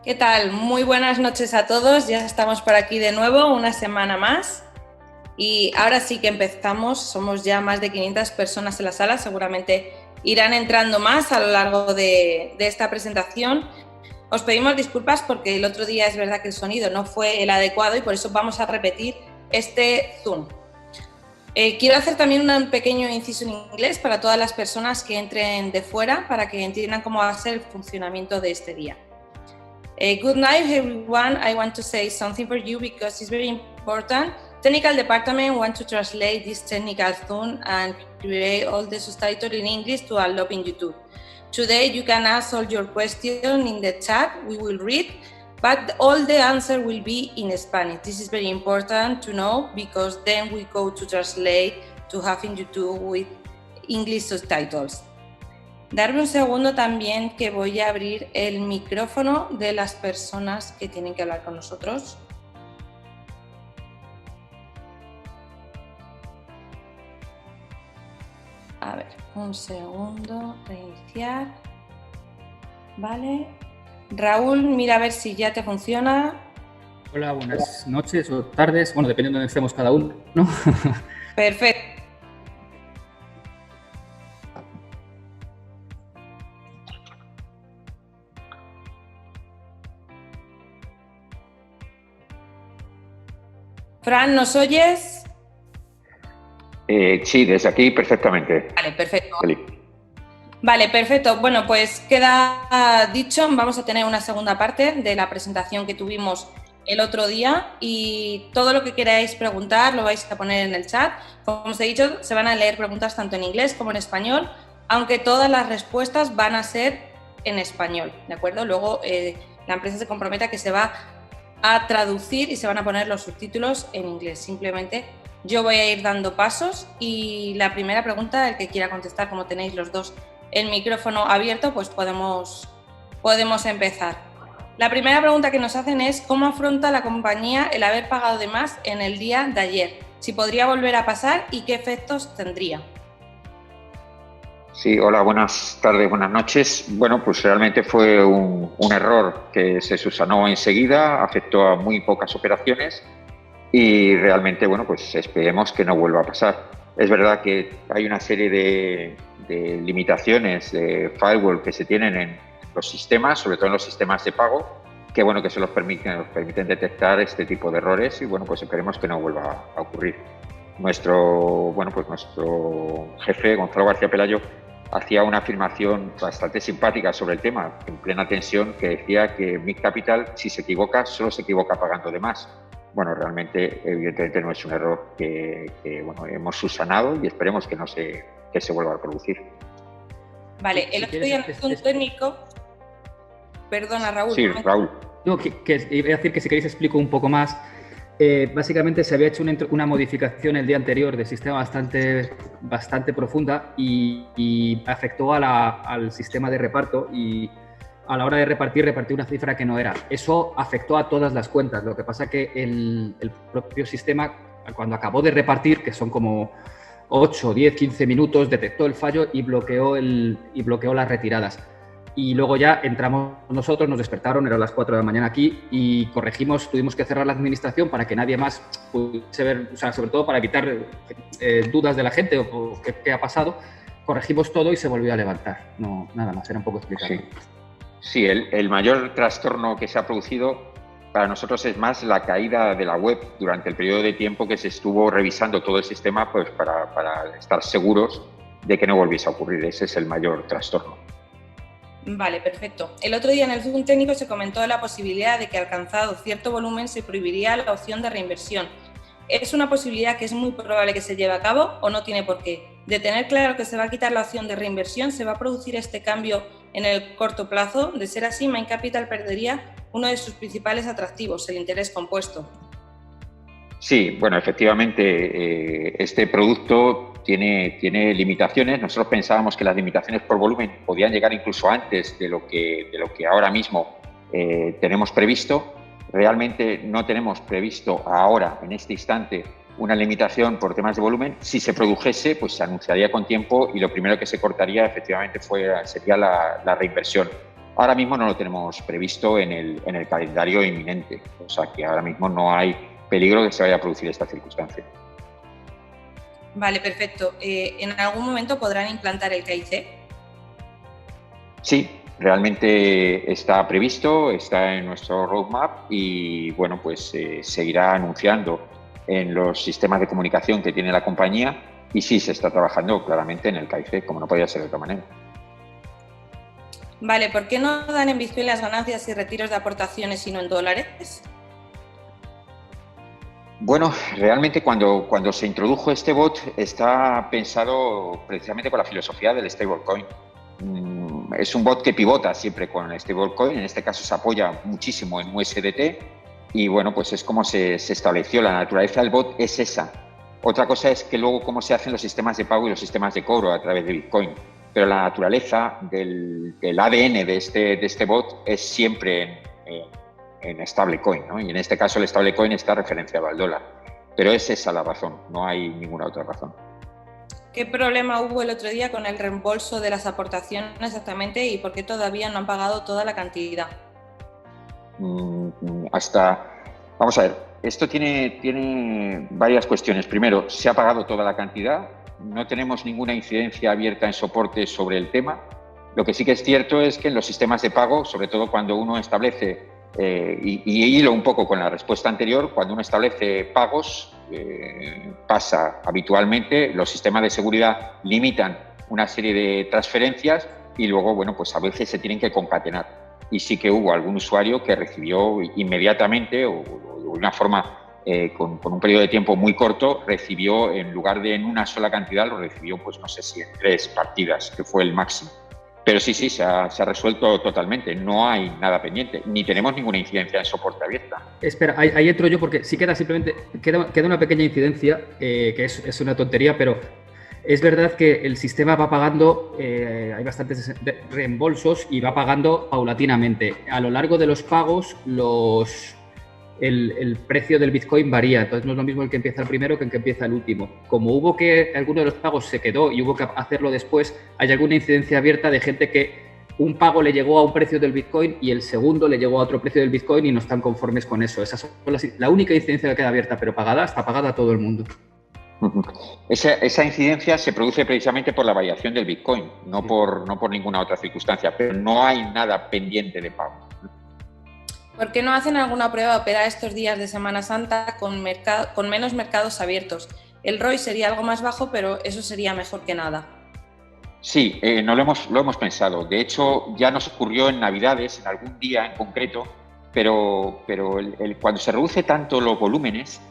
¿Qué tal? Muy buenas noches a todos. Ya estamos por aquí de nuevo, una semana más. Y ahora sí que empezamos. Somos ya más de 500 personas en la sala. Seguramente irán entrando más a lo largo de esta presentación. Os pedimos disculpas porque el otro día es verdad que el sonido no fue el adecuado y por eso vamos a repetir este Zoom. Quiero hacer también un pequeño inciso en inglés para todas las personas que entren de fuera para que entiendan cómo va a ser el funcionamiento de este día. Good night, everyone. I want to say something for you because it's very important. Technical department want to translate this technical Zoom and create all the subtitles in English to upload in YouTube. Today you can ask all your questions in the chat. We will read, but all the answer will be in Spanish. This is very important to know because then we go to translate to have in YouTube with English subtitles. Darme un segundo también que voy a abrir el micrófono de las personas que tienen que hablar con nosotros. A ver, un segundo, reiniciar. Vale. Raúl, mira a ver si ya te funciona. Hola, buenas noches o tardes, bueno, dependiendo de donde estemos cada uno, ¿no? Perfecto. Fran, ¿nos oyes? Sí, desde aquí perfectamente. Vale, perfecto. Vale, perfecto. Bueno, pues queda dicho, vamos a tener una segunda parte de la presentación que tuvimos el otro día y todo lo que queráis preguntar lo vais a poner en el chat. Como os he dicho, se van a leer preguntas tanto en inglés como en español, aunque todas las respuestas van a ser en español, ¿de acuerdo? Luego la empresa se compromete a que se va a traducir y se van a poner los subtítulos en inglés. Simplemente yo voy a ir dando pasos y la primera pregunta, el que quiera contestar, como tenéis los dos el micrófono abierto, pues podemos empezar. La primera pregunta que nos hacen es ¿cómo afronta la compañía el haber pagado de más en el día de ayer? Si podría volver a pasar y qué efectos tendría. Sí, hola, buenas tardes, buenas noches. Bueno, pues realmente fue un error que se subsanó enseguida, afectó a muy pocas operaciones y realmente, bueno, pues esperemos que no vuelva a pasar. Es verdad que hay una serie de limitaciones de firewall que se tienen en los sistemas, sobre todo en los sistemas de pago, que bueno, que se nos permiten detectar este tipo de errores y bueno, pues esperemos que no vuelva a ocurrir. Nuestro jefe, Gonzalo García Pelayo, hacía una afirmación bastante simpática sobre el tema, en plena tensión, que decía que Big Capital, si se equivoca, solo se equivoca pagando de más. Bueno, realmente, evidentemente, no es un error que bueno, hemos subsanado y esperemos que se vuelva a producir. Vale, el otro día en un técnico... Perdona, Raúl. Sí, Raúl. No, que iba a decir que si queréis explico un poco más. Básicamente se había hecho una modificación el día anterior de sistema bastante profunda y afectó al sistema de reparto y a la hora de repartir una cifra que no era. Eso afectó a todas las cuentas. Lo que pasa que el propio sistema, cuando acabó de repartir, que son como 8, 10, 15 minutos, detectó el fallo y bloqueó las retiradas. Y luego ya entramos nosotros, nos despertaron, eran las 4 de la mañana aquí y corregimos, tuvimos que cerrar la administración para que nadie más pudiese ver, o sea, sobre todo para evitar dudas de la gente o qué ha pasado. Corregimos todo y se volvió a levantar. No, nada más, era un poco explicado. Sí, el mayor trastorno que se ha producido para nosotros es más la caída de la web durante el periodo de tiempo que se estuvo revisando todo el sistema, pues para estar seguros de que no volviese a ocurrir. Ese es el mayor trastorno. Vale, perfecto. El otro día en el Zoom técnico se comentó la posibilidad de que alcanzado cierto volumen se prohibiría la opción de reinversión. ¿Es una posibilidad que es muy probable que se lleve a cabo o no tiene por qué? De tener claro que se va a quitar la opción de reinversión, ¿se va a producir este cambio en el corto plazo? De ser así, Mind Capital perdería uno de sus principales atractivos, el interés compuesto. Sí, bueno, efectivamente, este producto tiene limitaciones. Nosotros pensábamos que las limitaciones por volumen podían llegar incluso antes de lo que ahora mismo tenemos previsto. Realmente no tenemos previsto ahora, en este instante, una limitación por temas de volumen. Si se produjese, pues se anunciaría con tiempo y lo primero que se cortaría efectivamente sería la reinversión. ahora mismo no lo tenemos previsto en el calendario inminente. O sea que ahora mismo no hay peligro de que se vaya a producir esta circunstancia. Vale, perfecto. ¿En algún momento podrán implantar el KIC? Sí, realmente está previsto, está en nuestro roadmap y bueno, pues se irá anunciando en los sistemas de comunicación que tiene la compañía y sí se está trabajando claramente en el KIC, como no podía ser de otra manera. Vale, ¿por qué no dan en Bitcoin las ganancias y retiros de aportaciones sino en dólares? Bueno, realmente cuando se introdujo este bot está pensado precisamente con la filosofía del stablecoin. Es un bot que pivota siempre con el stablecoin, en este caso se apoya muchísimo en USDT y bueno, pues es como se estableció, la naturaleza del bot es esa. Otra cosa es que luego cómo se hacen los sistemas de pago y los sistemas de cobro a través de Bitcoin, pero la naturaleza del ADN de este bot es siempre en stablecoin, ¿no? Y en este caso el stablecoin está referenciado al dólar, pero es esa la razón, no hay ninguna otra razón. ¿Qué problema hubo el otro día con el reembolso de las aportaciones exactamente y por qué todavía no han pagado toda la cantidad? Vamos a ver, esto tiene varias cuestiones. Primero, se ha pagado toda la cantidad, no tenemos ninguna incidencia abierta en soporte sobre el tema. Lo que sí que es cierto es que en los sistemas de pago, sobre todo cuando uno establece, y hilo un poco con la respuesta anterior, cuando uno establece pagos, pasa habitualmente, los sistemas de seguridad limitan una serie de transferencias y luego, bueno, pues a veces se tienen que concatenar. Y sí que hubo algún usuario que recibió inmediatamente o de una forma, con un periodo de tiempo muy corto, recibió, en lugar de en una sola cantidad, lo recibió, pues no sé si en 3 partidas, que fue el máximo. Pero sí, se ha resuelto totalmente, no hay nada pendiente, ni tenemos ninguna incidencia en soporte abierta. Espera, ahí entro yo porque sí queda una pequeña incidencia, que es una tontería, pero es verdad que el sistema va pagando, hay bastantes reembolsos y va pagando paulatinamente. A lo largo de los pagos, el precio del Bitcoin varía, entonces no es lo mismo el que empieza el primero que el que empieza el último. Como hubo que alguno de los pagos se quedó y hubo que hacerlo después, hay alguna incidencia abierta de gente que un pago le llegó a un precio del Bitcoin y el segundo le llegó a otro precio del Bitcoin y no están conformes con eso. Esa es la única incidencia que queda abierta, pero pagada, está pagada a todo el mundo. Esa incidencia se produce precisamente por la variación del Bitcoin, no por ninguna otra circunstancia, pero no hay nada pendiente de pago. ¿Por qué no hacen alguna prueba de operar estos días de Semana Santa con menos mercados abiertos? El ROI sería algo más bajo, pero eso sería mejor que nada. Sí, lo hemos pensado. De hecho, ya nos ocurrió en Navidades, en algún día en concreto, pero cuando se reduce tanto los volúmenes,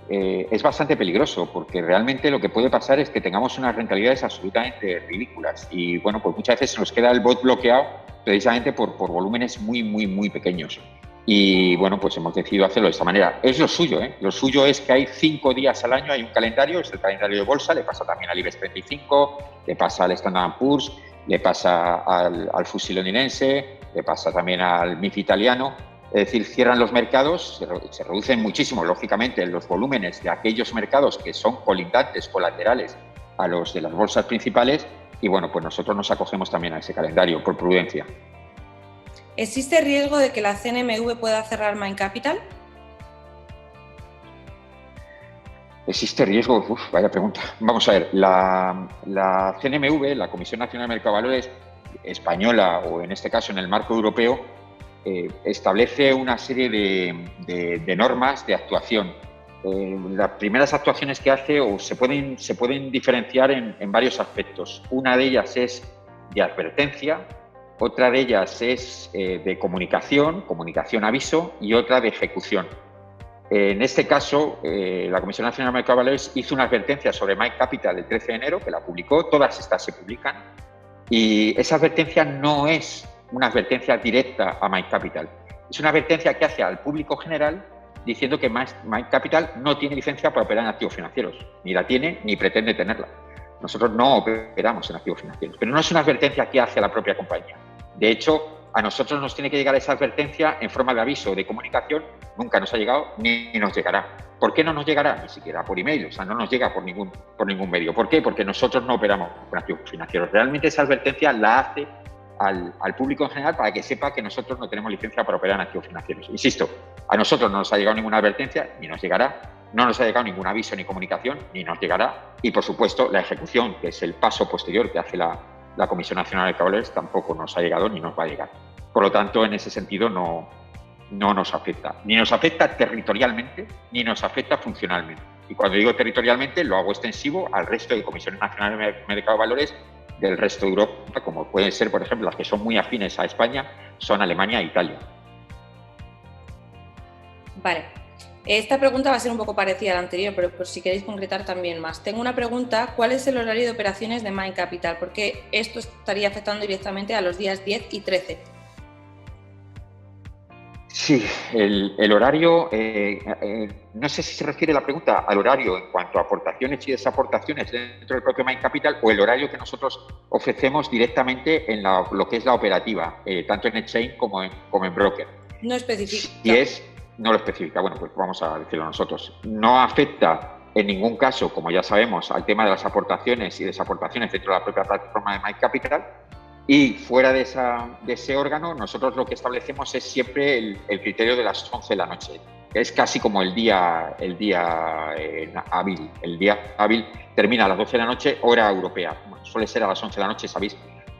es bastante peligroso, porque realmente lo que puede pasar es que tengamos unas rentabilidades absolutamente ridículas. Y bueno, pues muchas veces se nos queda el bot bloqueado precisamente por volúmenes muy, muy, muy pequeños. Y bueno, pues hemos decidido hacerlo de esta manera. Es lo suyo, ¿eh? Lo suyo es que hay 5 días al año, hay un calendario, es el calendario de bolsa, le pasa también al IBEX 35, le pasa al Standard & Poor's, le pasa al FTSE londinense, le pasa también al MIF italiano. Es decir, cierran los mercados, se reducen muchísimo, lógicamente, los volúmenes de aquellos mercados que son colindantes, colaterales a los de las bolsas principales y bueno, pues nosotros nos acogemos también a ese calendario por prudencia. ¿Existe riesgo de que la CNMV pueda cerrar Mind Capital? ¿Existe riesgo? Uf, vaya pregunta. Vamos a ver, la CNMV, la Comisión Nacional de Mercado de Valores española, o en este caso en el marco europeo, establece una serie de normas de actuación. Las primeras actuaciones que hace se pueden diferenciar en varios aspectos. Una de ellas es de advertencia, otra de ellas es de comunicación aviso, y otra de ejecución. En este caso, la Comisión Nacional de Mercado de Valores hizo una advertencia sobre Mind Capital el 13 de enero, que la publicó, todas estas se publican, y esa advertencia no es una advertencia directa a Mind Capital, es una advertencia que hace al público general diciendo que Mind Capital no tiene licencia para operar en activos financieros, ni la tiene ni pretende tenerla. Nosotros no operamos en activos financieros, pero no es una advertencia que hace a la propia compañía. De hecho, a nosotros nos tiene que llegar esa advertencia en forma de aviso o de comunicación. Nunca nos ha llegado ni nos llegará. ¿Por qué no nos llegará? Ni siquiera por email, o sea, no nos llega por ningún medio. ¿Por qué? Porque nosotros no operamos con activos financieros. Realmente esa advertencia la hace al público en general para que sepa que nosotros no tenemos licencia para operar en activos financieros. Insisto, a nosotros no nos ha llegado ninguna advertencia, ni nos llegará, no nos ha llegado ningún aviso ni comunicación, ni nos llegará, y por supuesto la ejecución, que es el paso posterior que hace la Comisión Nacional de Mercado de Valores, tampoco nos ha llegado ni nos va a llegar. Por lo tanto, en ese sentido no nos afecta. Ni nos afecta territorialmente, ni nos afecta funcionalmente. Y cuando digo territorialmente, lo hago extensivo al resto de comisiones nacionales de mercado de valores del resto de Europa, como pueden ser, por ejemplo, las que son muy afines a España, son Alemania e Italia. Vale. Esta pregunta va a ser un poco parecida a la anterior, pero por si queréis concretar también más. Tengo una pregunta: ¿cuál es el horario de operaciones de Mind Capital? Porque esto estaría afectando directamente a los días 10 y 13. Sí, el horario, no sé si se refiere la pregunta al horario en cuanto a aportaciones y desaportaciones dentro del propio Mind Capital, o el horario que nosotros ofrecemos directamente en lo que es la operativa, tanto en exchange como en broker. No especifica. No lo especifica. Bueno, pues vamos a decirlo nosotros. No afecta en ningún caso, como ya sabemos, al tema de las aportaciones y desaportaciones dentro de la propia plataforma de Mind Capital. Y fuera de ese órgano, nosotros lo que establecemos es siempre el criterio de las 11 de la noche. Es casi como el día hábil. El día hábil termina a las 12 de la noche, hora europea. Bueno, suele ser a las 11 de la noche, sabéis.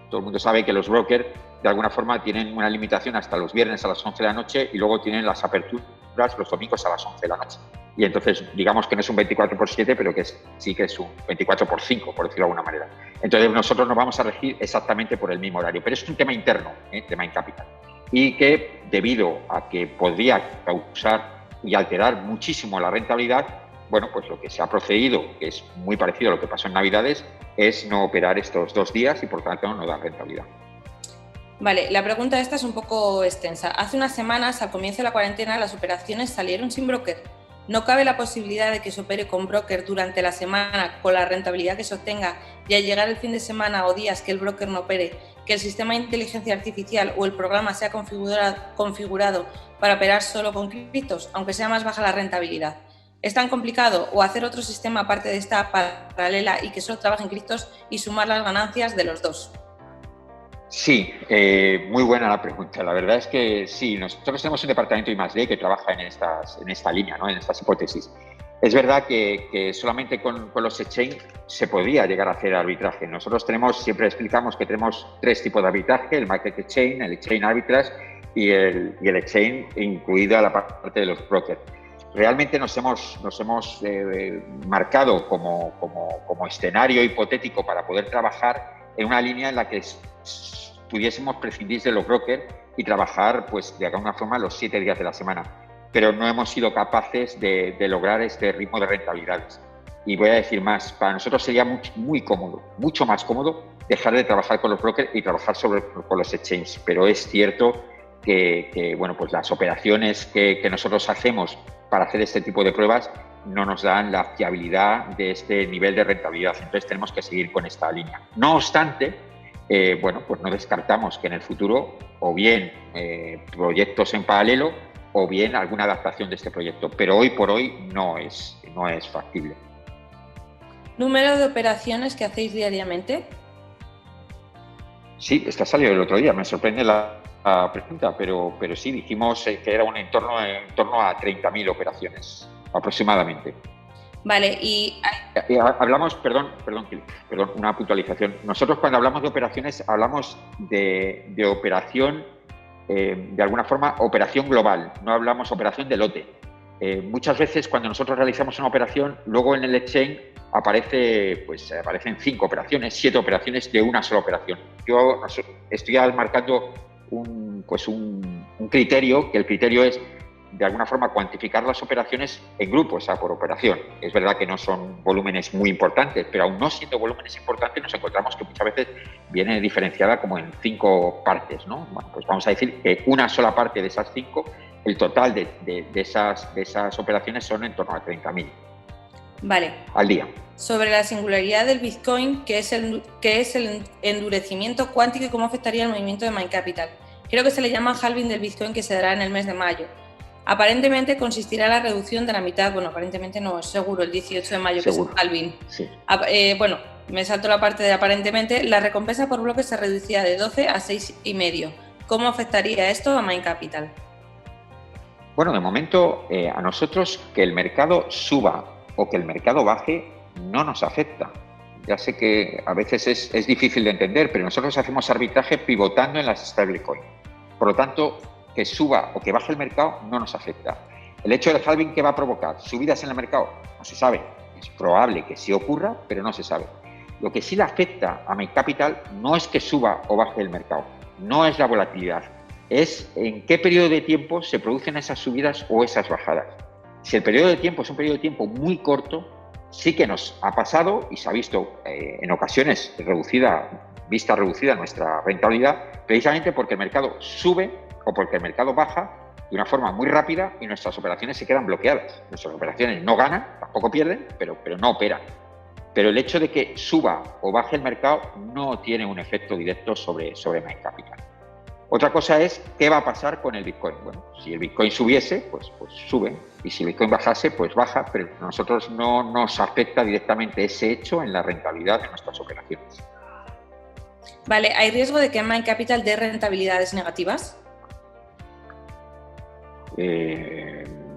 Todo el mundo sabe que los brokers, de alguna forma, tienen una limitación hasta los viernes a las 11 de la noche y luego tienen las aperturas los domingos a las 11 de la noche. Y entonces, digamos que no es un 24/7, pero que sí que es un 24/5, por decirlo de alguna manera. Entonces, nosotros nos vamos a regir exactamente por el mismo horario, pero es un tema interno de Mind Capital y que, debido a que podría causar y alterar muchísimo la rentabilidad, bueno, pues lo que se ha procedido, que es muy parecido a lo que pasó en Navidades, es no operar estos 2 días y, por tanto, no dar rentabilidad. Vale, la pregunta esta es un poco extensa. Hace unas semanas, al comienzo de la cuarentena, las operaciones salieron sin broker. ¿No cabe la posibilidad de que se opere con broker durante la semana con la rentabilidad que se obtenga y al llegar el fin de semana o días que el broker no opere, que el sistema de inteligencia artificial o el programa sea configurado para operar solo con criptos, aunque sea más baja la rentabilidad? ¿Es tan complicado o hacer otro sistema aparte de esta paralela y que solo trabaje en criptos y sumar las ganancias de los dos? Sí, muy buena la pregunta. La verdad es que sí, nosotros tenemos un departamento I+D que trabaja en esta línea, ¿no? En estas hipótesis. Es verdad que solamente con los exchange se podría llegar a hacer arbitraje. Nosotros siempre explicamos que tenemos 3 tipos de arbitraje: el market exchange, el exchange arbitrage y el exchange incluida la parte de los brokers. Realmente nos hemos marcado como escenario hipotético para poder trabajar en una línea en la que pudiésemos prescindir de los brokers y trabajar, pues, de alguna forma los 7 días de la semana. Pero no hemos sido capaces de lograr este ritmo de rentabilidades. Y voy a decir más, para nosotros sería muy cómodo, mucho más cómodo, dejar de trabajar con los brokers y trabajar con los exchanges. Pero es cierto que bueno, pues las operaciones que nosotros hacemos para hacer este tipo de pruebas no nos dan la fiabilidad de este nivel de rentabilidad. Entonces tenemos que seguir con esta línea. No obstante, bueno, pues no descartamos que en el futuro o bien proyectos en paralelo o bien alguna adaptación de este proyecto, pero hoy por hoy no es factible. ¿Número de operaciones que hacéis diariamente? Sí, esta salió el otro día, me sorprende la pregunta, pero sí, dijimos que era en torno a 30.000 operaciones aproximadamente. Vale, y hablamos, perdón, una puntualización. Nosotros cuando hablamos de operaciones hablamos de operación, de alguna forma, operación global, no hablamos operación de lote. Muchas veces cuando nosotros realizamos una operación, luego en el exchange aparecen 5 operaciones, 7 operaciones de una sola operación. Yo estoy marcando un criterio, que el criterio es, de alguna forma, cuantificar las operaciones en grupos, o sea, por operación. Es verdad que no son volúmenes muy importantes, pero aún no siendo volúmenes importantes nos encontramos que muchas veces viene diferenciada como en 5 partes, ¿no? Bueno, pues vamos a decir que una sola parte de esas 5, el total de esas operaciones son en torno a 30.000. Vale. Al día. Sobre la singularidad del Bitcoin, ¿qué es el endurecimiento cuántico y cómo afectaría el movimiento de Mind Capital? Creo que se le llama halving del Bitcoin, que se dará en el mes de mayo. Aparentemente consistirá en la reducción de la mitad, bueno, aparentemente no, es seguro, el 18 de mayo, seguro, que es el halving. Sí. Bueno, me salto la parte de aparentemente, la recompensa por bloque se reducía de 12 a 6,5. ¿Cómo afectaría esto a Mind Capital? Bueno, de momento a nosotros que el mercado suba o que el mercado baje no nos afecta. Ya sé que a veces es difícil de entender, pero nosotros hacemos arbitraje pivotando en las stablecoin. Por lo tanto, que suba o que baje el mercado no nos afecta. El hecho del halving, ¿qué va a provocar? ¿Subidas en el mercado? No se sabe. Es probable que sí ocurra, pero no se sabe. Lo que sí le afecta a Mind Capital no es que suba o baje el mercado, no es la volatilidad, es en qué periodo de tiempo se producen esas subidas o esas bajadas. Si el periodo de tiempo es un periodo de tiempo muy corto, sí que nos ha pasado y se ha visto en ocasiones vista reducida nuestra rentabilidad, precisamente porque el mercado sube o porque el mercado baja de una forma muy rápida y nuestras operaciones se quedan bloqueadas. Nuestras operaciones no ganan, tampoco pierden, pero no operan. Pero el hecho de que suba o baje el mercado no tiene un efecto directo sobre Mind Capital. Otra cosa es qué va a pasar con el Bitcoin. Bueno, si el Bitcoin subiese, pues sube, y si el Bitcoin bajase, pues baja, pero a nosotros no nos afecta directamente ese hecho en la rentabilidad de nuestras operaciones. Vale, ¿hay riesgo de que Mind Capital dé rentabilidades negativas?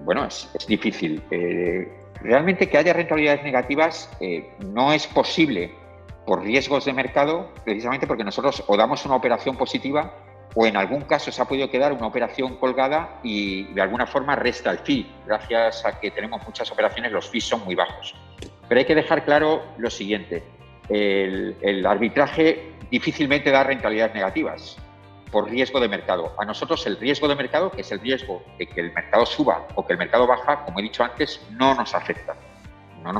Bueno, es difícil. Realmente que haya rentabilidades negativas no es posible por riesgos de mercado, precisamente porque nosotros o damos una operación positiva o en algún caso se ha podido quedar una operación colgada y de alguna forma resta el fee. Gracias a que tenemos muchas operaciones, los fees son muy bajos. Pero hay que dejar claro lo siguiente, el arbitraje difícilmente da rentabilidades negativas por riesgo de mercado. A nosotros el riesgo de mercado, que es el riesgo de que el mercado suba o que el mercado baja, como he dicho antes, no nos afecta. No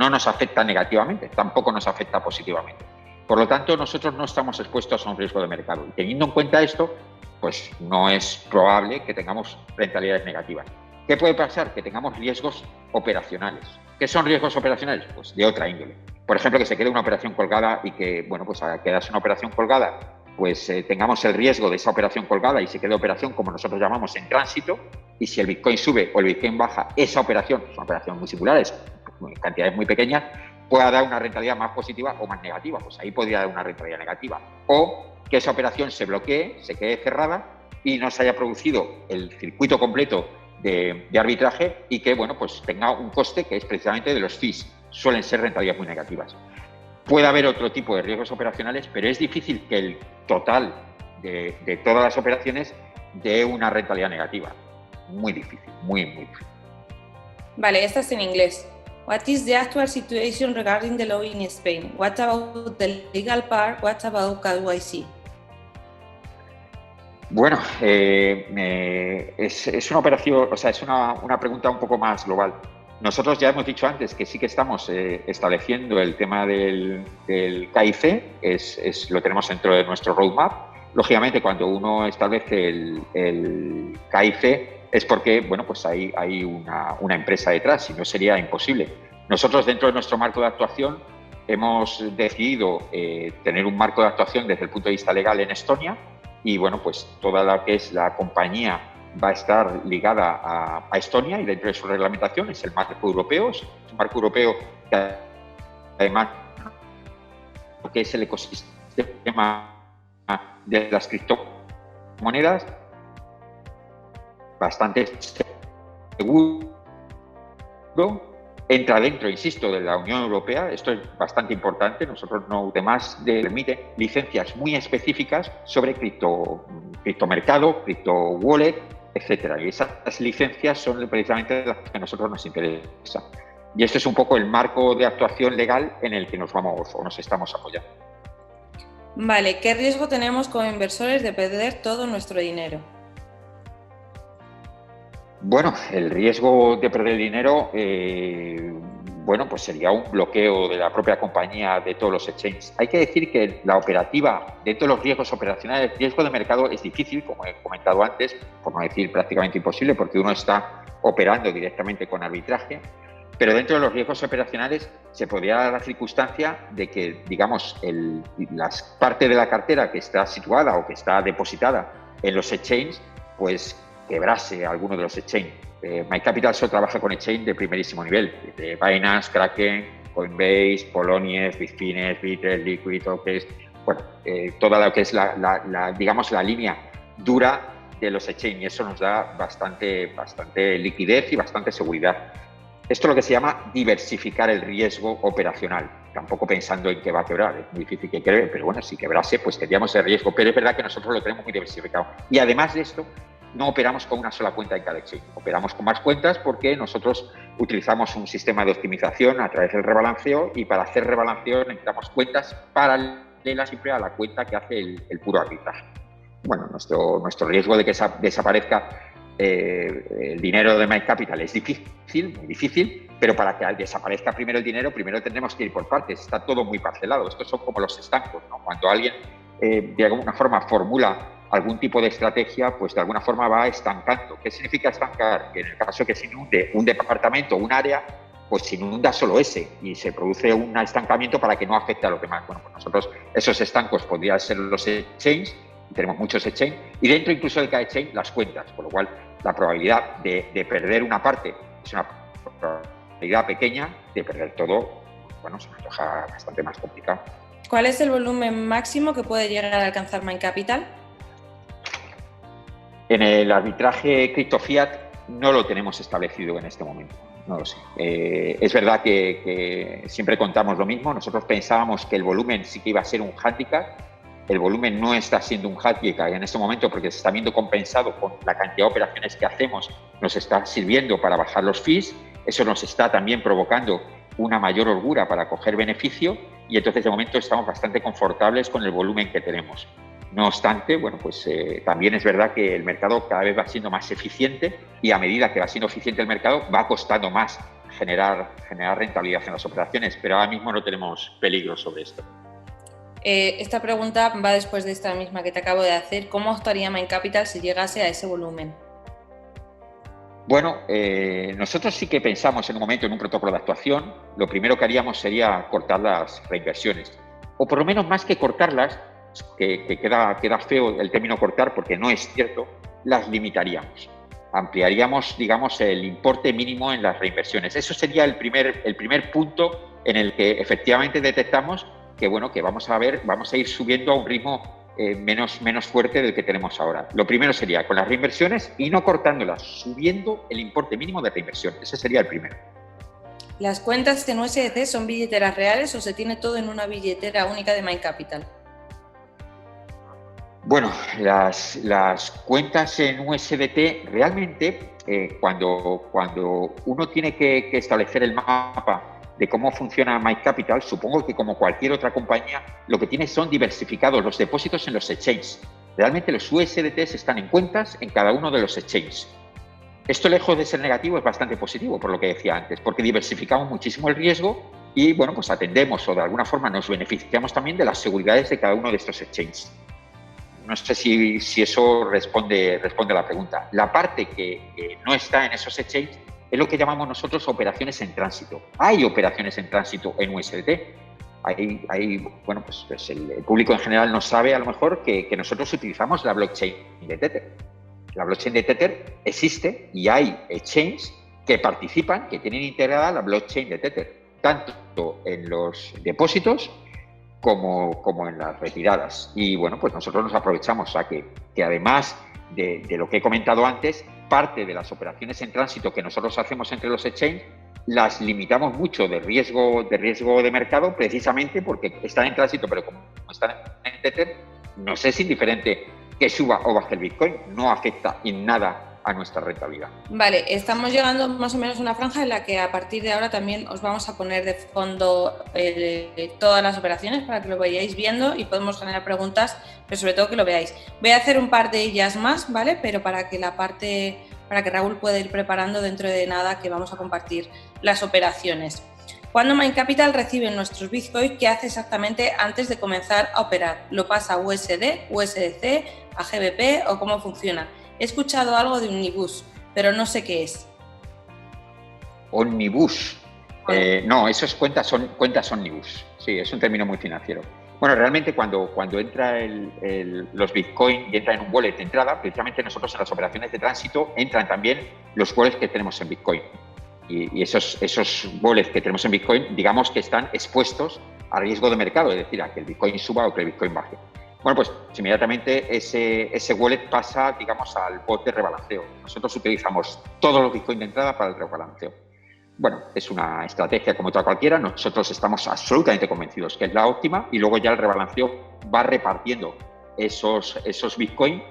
nos afecta negativamente, tampoco nos afecta positivamente. Por lo tanto, nosotros no estamos expuestos a un riesgo de mercado. Y teniendo en cuenta esto, pues no es probable que tengamos rentabilidades negativas. ¿Qué puede pasar? Que tengamos riesgos operacionales. ¿Qué son riesgos operacionales? Pues de otra índole. Por ejemplo, que se quede una operación colgada y que, bueno, pues al quedarse una operación colgada, pues tengamos el riesgo de esa operación colgada y se quede operación, como nosotros llamamos, en tránsito, y si el Bitcoin sube o el Bitcoin baja, esa operación, son operaciones muy singulares, cantidades muy pequeñas, pueda dar una rentabilidad más positiva o más negativa, pues ahí podría dar una rentabilidad negativa. O que esa operación se bloquee, se quede cerrada y no se haya producido el circuito completo de arbitraje y que, bueno, pues tenga un coste que es precisamente de los fees, suelen ser rentabilidades muy negativas. Puede haber otro tipo de riesgos operacionales, pero es difícil que el total de todas las operaciones dé una rentabilidad negativa. Muy difícil, muy difícil. Vale, esta es en inglés. What is the actual situation regarding the law in Spain? What about the legal part? What about KYC? Bueno, es una operación, o sea, es una pregunta un poco más global. Nosotros ya hemos dicho antes que sí que estamos estableciendo el tema del KIC, lo tenemos dentro de nuestro roadmap. Lógicamente, cuando uno establece el KIC es porque, bueno, pues hay una empresa detrás, si no sería imposible. Nosotros, dentro de nuestro marco de actuación, hemos decidido tener un marco de actuación desde el punto de vista legal en Estonia y, bueno, pues toda la que es la compañía va a estar ligada a Estonia y dentro de su reglamentación es el marco europeo, es un marco europeo que además lo que es el ecosistema de las criptomonedas bastante seguro, entra dentro, insisto, de la Unión Europea. Esto es bastante importante. Nosotros no además permite licencias muy específicas sobre criptomercado, cripto wallet, etcétera. Y esas licencias son precisamente las que a nosotros nos interesan. Y este es un poco el marco de actuación legal en el que nos vamos o nos estamos apoyando. Vale, ¿qué riesgo tenemos como inversores de perder todo nuestro dinero? Bueno, el riesgo de perder dinero, bueno, pues sería un bloqueo de la propia compañía de todos los exchanges. Hay que decir que la operativa, dentro de los riesgos operacionales, el riesgo de mercado es difícil, como he comentado antes, por no decir prácticamente imposible, porque uno está operando directamente con arbitraje, pero dentro de los riesgos operacionales se podría dar la circunstancia de que, digamos, la parte de la cartera que está situada o que está depositada en los exchanges, pues quebrase alguno de los exchanges. Mind Capital solo trabaja con exchange de primerísimo nivel, de Binance, Kraken, Coinbase, Poloniex, Bitfinex, Bittrex, Liquid, OKEx, bueno, toda lo que es digamos, la línea dura de los exchange, y eso nos da bastante liquidez y bastante seguridad. Esto es lo que se llama diversificar el riesgo operacional, tampoco pensando en que va a quebrar, es muy difícil que quebre, pero bueno, si quebrase, pues tendríamos el riesgo, pero es verdad que nosotros lo tenemos muy diversificado. Y además de esto, no operamos con una sola cuenta en cada exchange, operamos con más cuentas porque nosotros utilizamos un sistema de optimización a través del rebalanceo, y para hacer rebalanceo necesitamos cuentas paralelas siempre a la cuenta que hace el puro arbitraje. Bueno, nuestro riesgo de que desaparezca el dinero de My Capital es difícil, muy difícil, pero para que desaparezca primero el dinero, primero tendremos que ir por partes. Está todo muy parcelado. Estos son como los estancos, ¿no? Cuando alguien de alguna forma formula algún tipo de estrategia, pues de alguna forma va estancando. ¿Qué significa estancar? Que en el caso que se inunde un departamento o un área, pues se inunda solo ese y se produce un estancamiento para que no afecte a los demás. Bueno, pues nosotros esos estancos podrían ser los exchanges, tenemos muchos exchanges, y dentro incluso de cada exchange las cuentas, por lo cual la probabilidad de perder una parte es una probabilidad pequeña, de perder todo, bueno, se me antoja bastante más complicado. ¿Cuál es el volumen máximo que puede llegar a alcanzar My Capital? En el arbitraje cripto fiat no lo tenemos establecido en este momento, no lo sé. Es verdad que siempre contamos lo mismo, nosotros pensábamos que el volumen sí que iba a ser un hándicap. El volumen no está siendo un hándicap en este momento porque se está viendo compensado con la cantidad de operaciones que hacemos, nos está sirviendo para bajar los fees, eso nos está también provocando una mayor holgura para coger beneficio, y entonces de momento estamos bastante confortables con el volumen que tenemos. No obstante, bueno, pues también es verdad que el mercado cada vez va siendo más eficiente, y a medida que va siendo eficiente el mercado va costando más generar rentabilidad en las operaciones, pero ahora mismo no tenemos peligro sobre esto. Esta pregunta va después de esta misma que te acabo de hacer. ¿Cómo actuaría My Capital si llegase a ese volumen? Bueno, nosotros sí que pensamos en un momento en un protocolo de actuación. Lo primero que haríamos sería cortar las reinversiones, o por lo menos, más que cortarlas, que queda feo el término cortar porque no es cierto, las limitaríamos. Ampliaríamos, digamos, el importe mínimo en las reinversiones. Eso sería el primer punto en el que efectivamente detectamos que, bueno, que vamos a ir subiendo a un ritmo menos fuerte del que tenemos ahora. Lo primero sería con las reinversiones y no cortándolas, subiendo el importe mínimo de reinversión. Ese sería el primero. ¿Las cuentas en USDC son billeteras reales o se tiene todo en una billetera única de My Capital? Bueno, las cuentas en USDT realmente, cuando uno tiene que establecer el mapa de cómo funciona My Capital, supongo que como cualquier otra compañía, lo que tiene son diversificados los depósitos en los exchanges. Realmente los USDTs están en cuentas en cada uno de los exchanges. Esto, lejos de ser negativo, es bastante positivo, por lo que decía antes, porque diversificamos muchísimo el riesgo y, bueno, pues atendemos o de alguna forma nos beneficiamos también de las seguridades de cada uno de estos exchanges. No sé si eso responde a la pregunta. La parte que no está en esos exchanges es lo que llamamos nosotros operaciones en tránsito. Hay operaciones en tránsito en USDT. Bueno, pues el público en general no sabe a lo mejor que nosotros utilizamos la blockchain de Tether. La blockchain de Tether existe y hay exchanges que participan, que tienen integrada la blockchain de Tether, tanto en los depósitos como en las retiradas. Y bueno, pues nosotros nos aprovechamos a que además de lo que he comentado antes, parte de las operaciones en tránsito que nosotros hacemos entre los exchanges las limitamos mucho de riesgo de mercado, precisamente porque están en tránsito, pero como están en Tether, nos es indiferente que suba o baje el Bitcoin, no afecta en nada a nuestra rentabilidad. Vale, estamos llegando más o menos a una franja en la que a partir de ahora también os vamos a poner de fondo todas las operaciones para que lo vayáis viendo y podemos generar preguntas, pero sobre todo que lo veáis. Voy a hacer un par de ellas más, ¿vale? Pero para que Raúl pueda ir preparando dentro de nada que vamos a compartir las operaciones. Cuando My Capital recibe nuestros Bitcoin, ¿qué hace exactamente antes de comenzar a operar? ¿Lo pasa a USD, USDC, a GBP o cómo funciona? He escuchado algo de Omnibus, pero no sé qué es. Omnibus. No, esas cuentas son Omnibus. Sí, es un término muy financiero. Bueno, realmente cuando entra los Bitcoin y entra en un wallet de entrada, precisamente nosotros en las operaciones de tránsito entran también los wallets que tenemos en Bitcoin. Y esos wallets que tenemos en Bitcoin, digamos que están expuestos a riesgo de mercado, es decir, a que el Bitcoin suba o que el Bitcoin baje. Bueno, pues inmediatamente ese wallet pasa, digamos, al bot de rebalanceo. Nosotros utilizamos todos los Bitcoin de entrada para el rebalanceo. Bueno, es una estrategia como otra cualquiera. Nosotros estamos absolutamente convencidos que es la óptima y luego ya el rebalanceo va repartiendo esos Bitcoin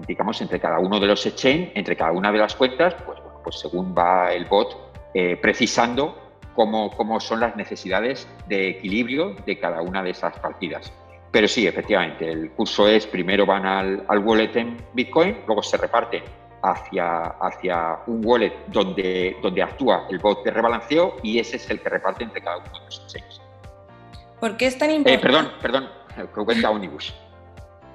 digamos, entre cada uno de los exchange, entre cada una de las cuentas, pues según va el bot precisando cómo son las necesidades de equilibrio de cada una de esas partidas. Pero sí, efectivamente, el curso es, primero van al wallet en Bitcoin, luego se reparten hacia un wallet donde actúa el bot de rebalanceo y ese es el que reparte entre cada uno de los exchanges. ¿Por qué es tan importante? Perdón, cuenta Omnibus.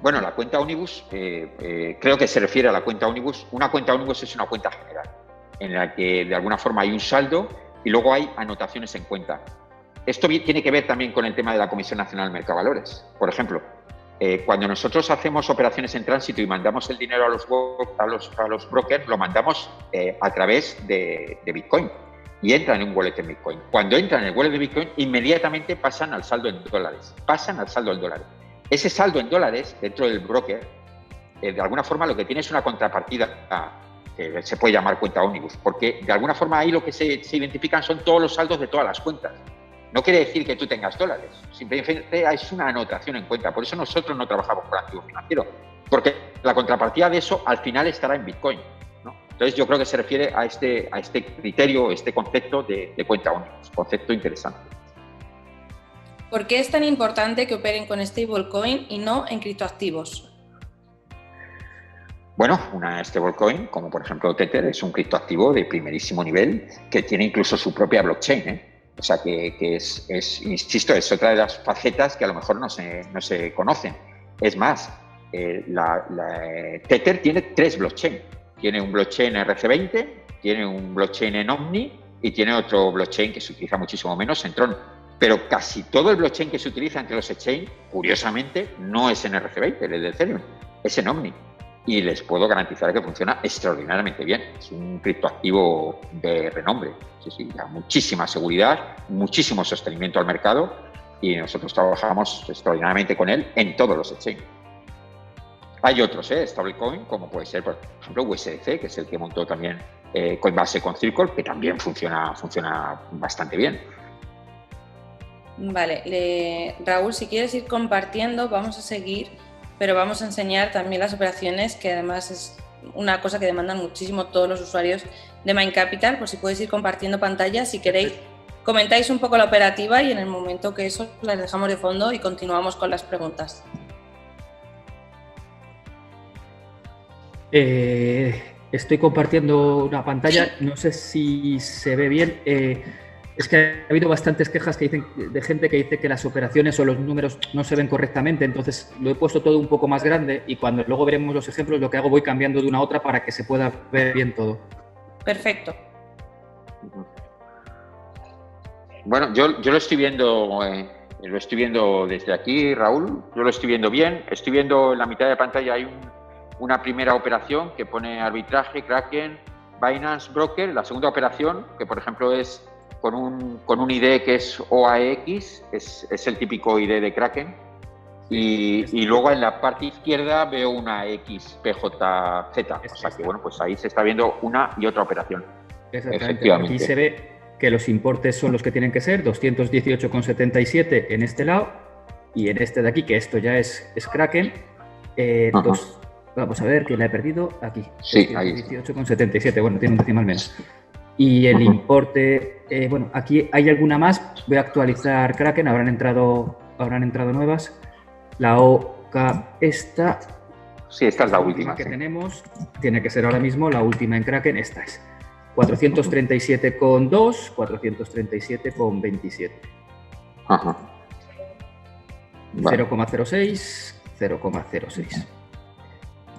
Bueno, la cuenta Omnibus, creo que se refiere a la cuenta Omnibus. Una cuenta Omnibus es una cuenta general, en la que de alguna forma hay un saldo y luego hay anotaciones en cuenta. Esto tiene que ver también con el tema de la Comisión Nacional del Mercado de Valores. Por ejemplo, cuando nosotros hacemos operaciones en tránsito y mandamos el dinero a los brokers, lo mandamos a través de Bitcoin y entra en un wallet en Bitcoin. Cuando entra en el wallet de Bitcoin, inmediatamente pasan al saldo en dólares. Ese saldo en dólares dentro del broker, de alguna forma lo que tiene es una contrapartida que se puede llamar cuenta Omnibus, porque de alguna forma ahí lo que se identifican son todos los saldos de todas las cuentas. No quiere decir que tú tengas dólares, simplemente es una anotación en cuenta. Por eso nosotros no trabajamos con activo financiero, porque la contrapartida de eso al final estará en Bitcoin, ¿no? Entonces yo creo que se refiere a este criterio, este concepto de cuenta Omnibus, concepto interesante. ¿Por qué es tan importante que operen con stablecoin y no en criptoactivos? Bueno, una stablecoin, como por ejemplo Tether, es un criptoactivo de primerísimo nivel que tiene incluso su propia blockchain, O sea, que insisto, es otra de las facetas que a lo mejor no se conocen. Es más, Tether tiene 3 blockchains. Tiene un blockchain RC20, tiene un blockchain en Omni y tiene otro blockchain que se utiliza muchísimo menos en Tron. Pero casi todo el blockchain que se utiliza entre los exchange, curiosamente, no es en RC20, el de Ethereum, es en Omni. Y les puedo garantizar que funciona extraordinariamente bien. Es un criptoactivo de renombre. Sí, da muchísima seguridad, muchísimo sostenimiento al mercado y nosotros trabajamos extraordinariamente con él en todos los exchanges. Hay otros, stablecoin, como puede ser, por ejemplo, USDC, que es el que montó también Coinbase con Circle, que también funciona bastante bien. Vale, Raúl, si quieres ir compartiendo, vamos a seguir, pero vamos a enseñar también las operaciones, que además es una cosa que demandan muchísimo todos los usuarios de Mind Capital. Por si puedes ir compartiendo pantalla, si queréis, comentáis un poco la operativa y en el momento que eso las dejamos de fondo y continuamos con las preguntas. Estoy compartiendo una pantalla, no sé si se ve bien. Es que ha habido bastantes quejas de gente que dice que las operaciones o los números no se ven correctamente, entonces lo he puesto todo un poco más grande y cuando luego veremos los ejemplos, lo que hago voy cambiando de una a otra para que se pueda ver bien todo. Perfecto. Bueno, yo lo estoy viendo desde aquí, Raúl, yo lo estoy viendo bien. Estoy viendo en la mitad de pantalla hay una primera operación que pone arbitraje, Kraken, Binance Broker. La segunda operación, que por ejemplo es con un ID que es OAX, es el típico ID de Kraken. Y luego en la parte izquierda veo una XPJZ. O sea que bueno, pues ahí se está viendo una y otra operación. Efectivamente. Aquí se ve que los importes son los que tienen que ser, 218,77 en este lado y en este de aquí, que esto ya es Kraken. Vamos a ver que la he perdido aquí. Sí, 218,77, bueno, tiene un decimal menos. Y el importe, bueno, aquí hay alguna más. Voy a actualizar Kraken, habrán entrado nuevas. La OK esta. Sí, esta es la última que tenemos. Tiene que ser ahora mismo la última en Kraken, esta es. 437,2, 437,27. Ajá. Vale. 0,06, 0,06.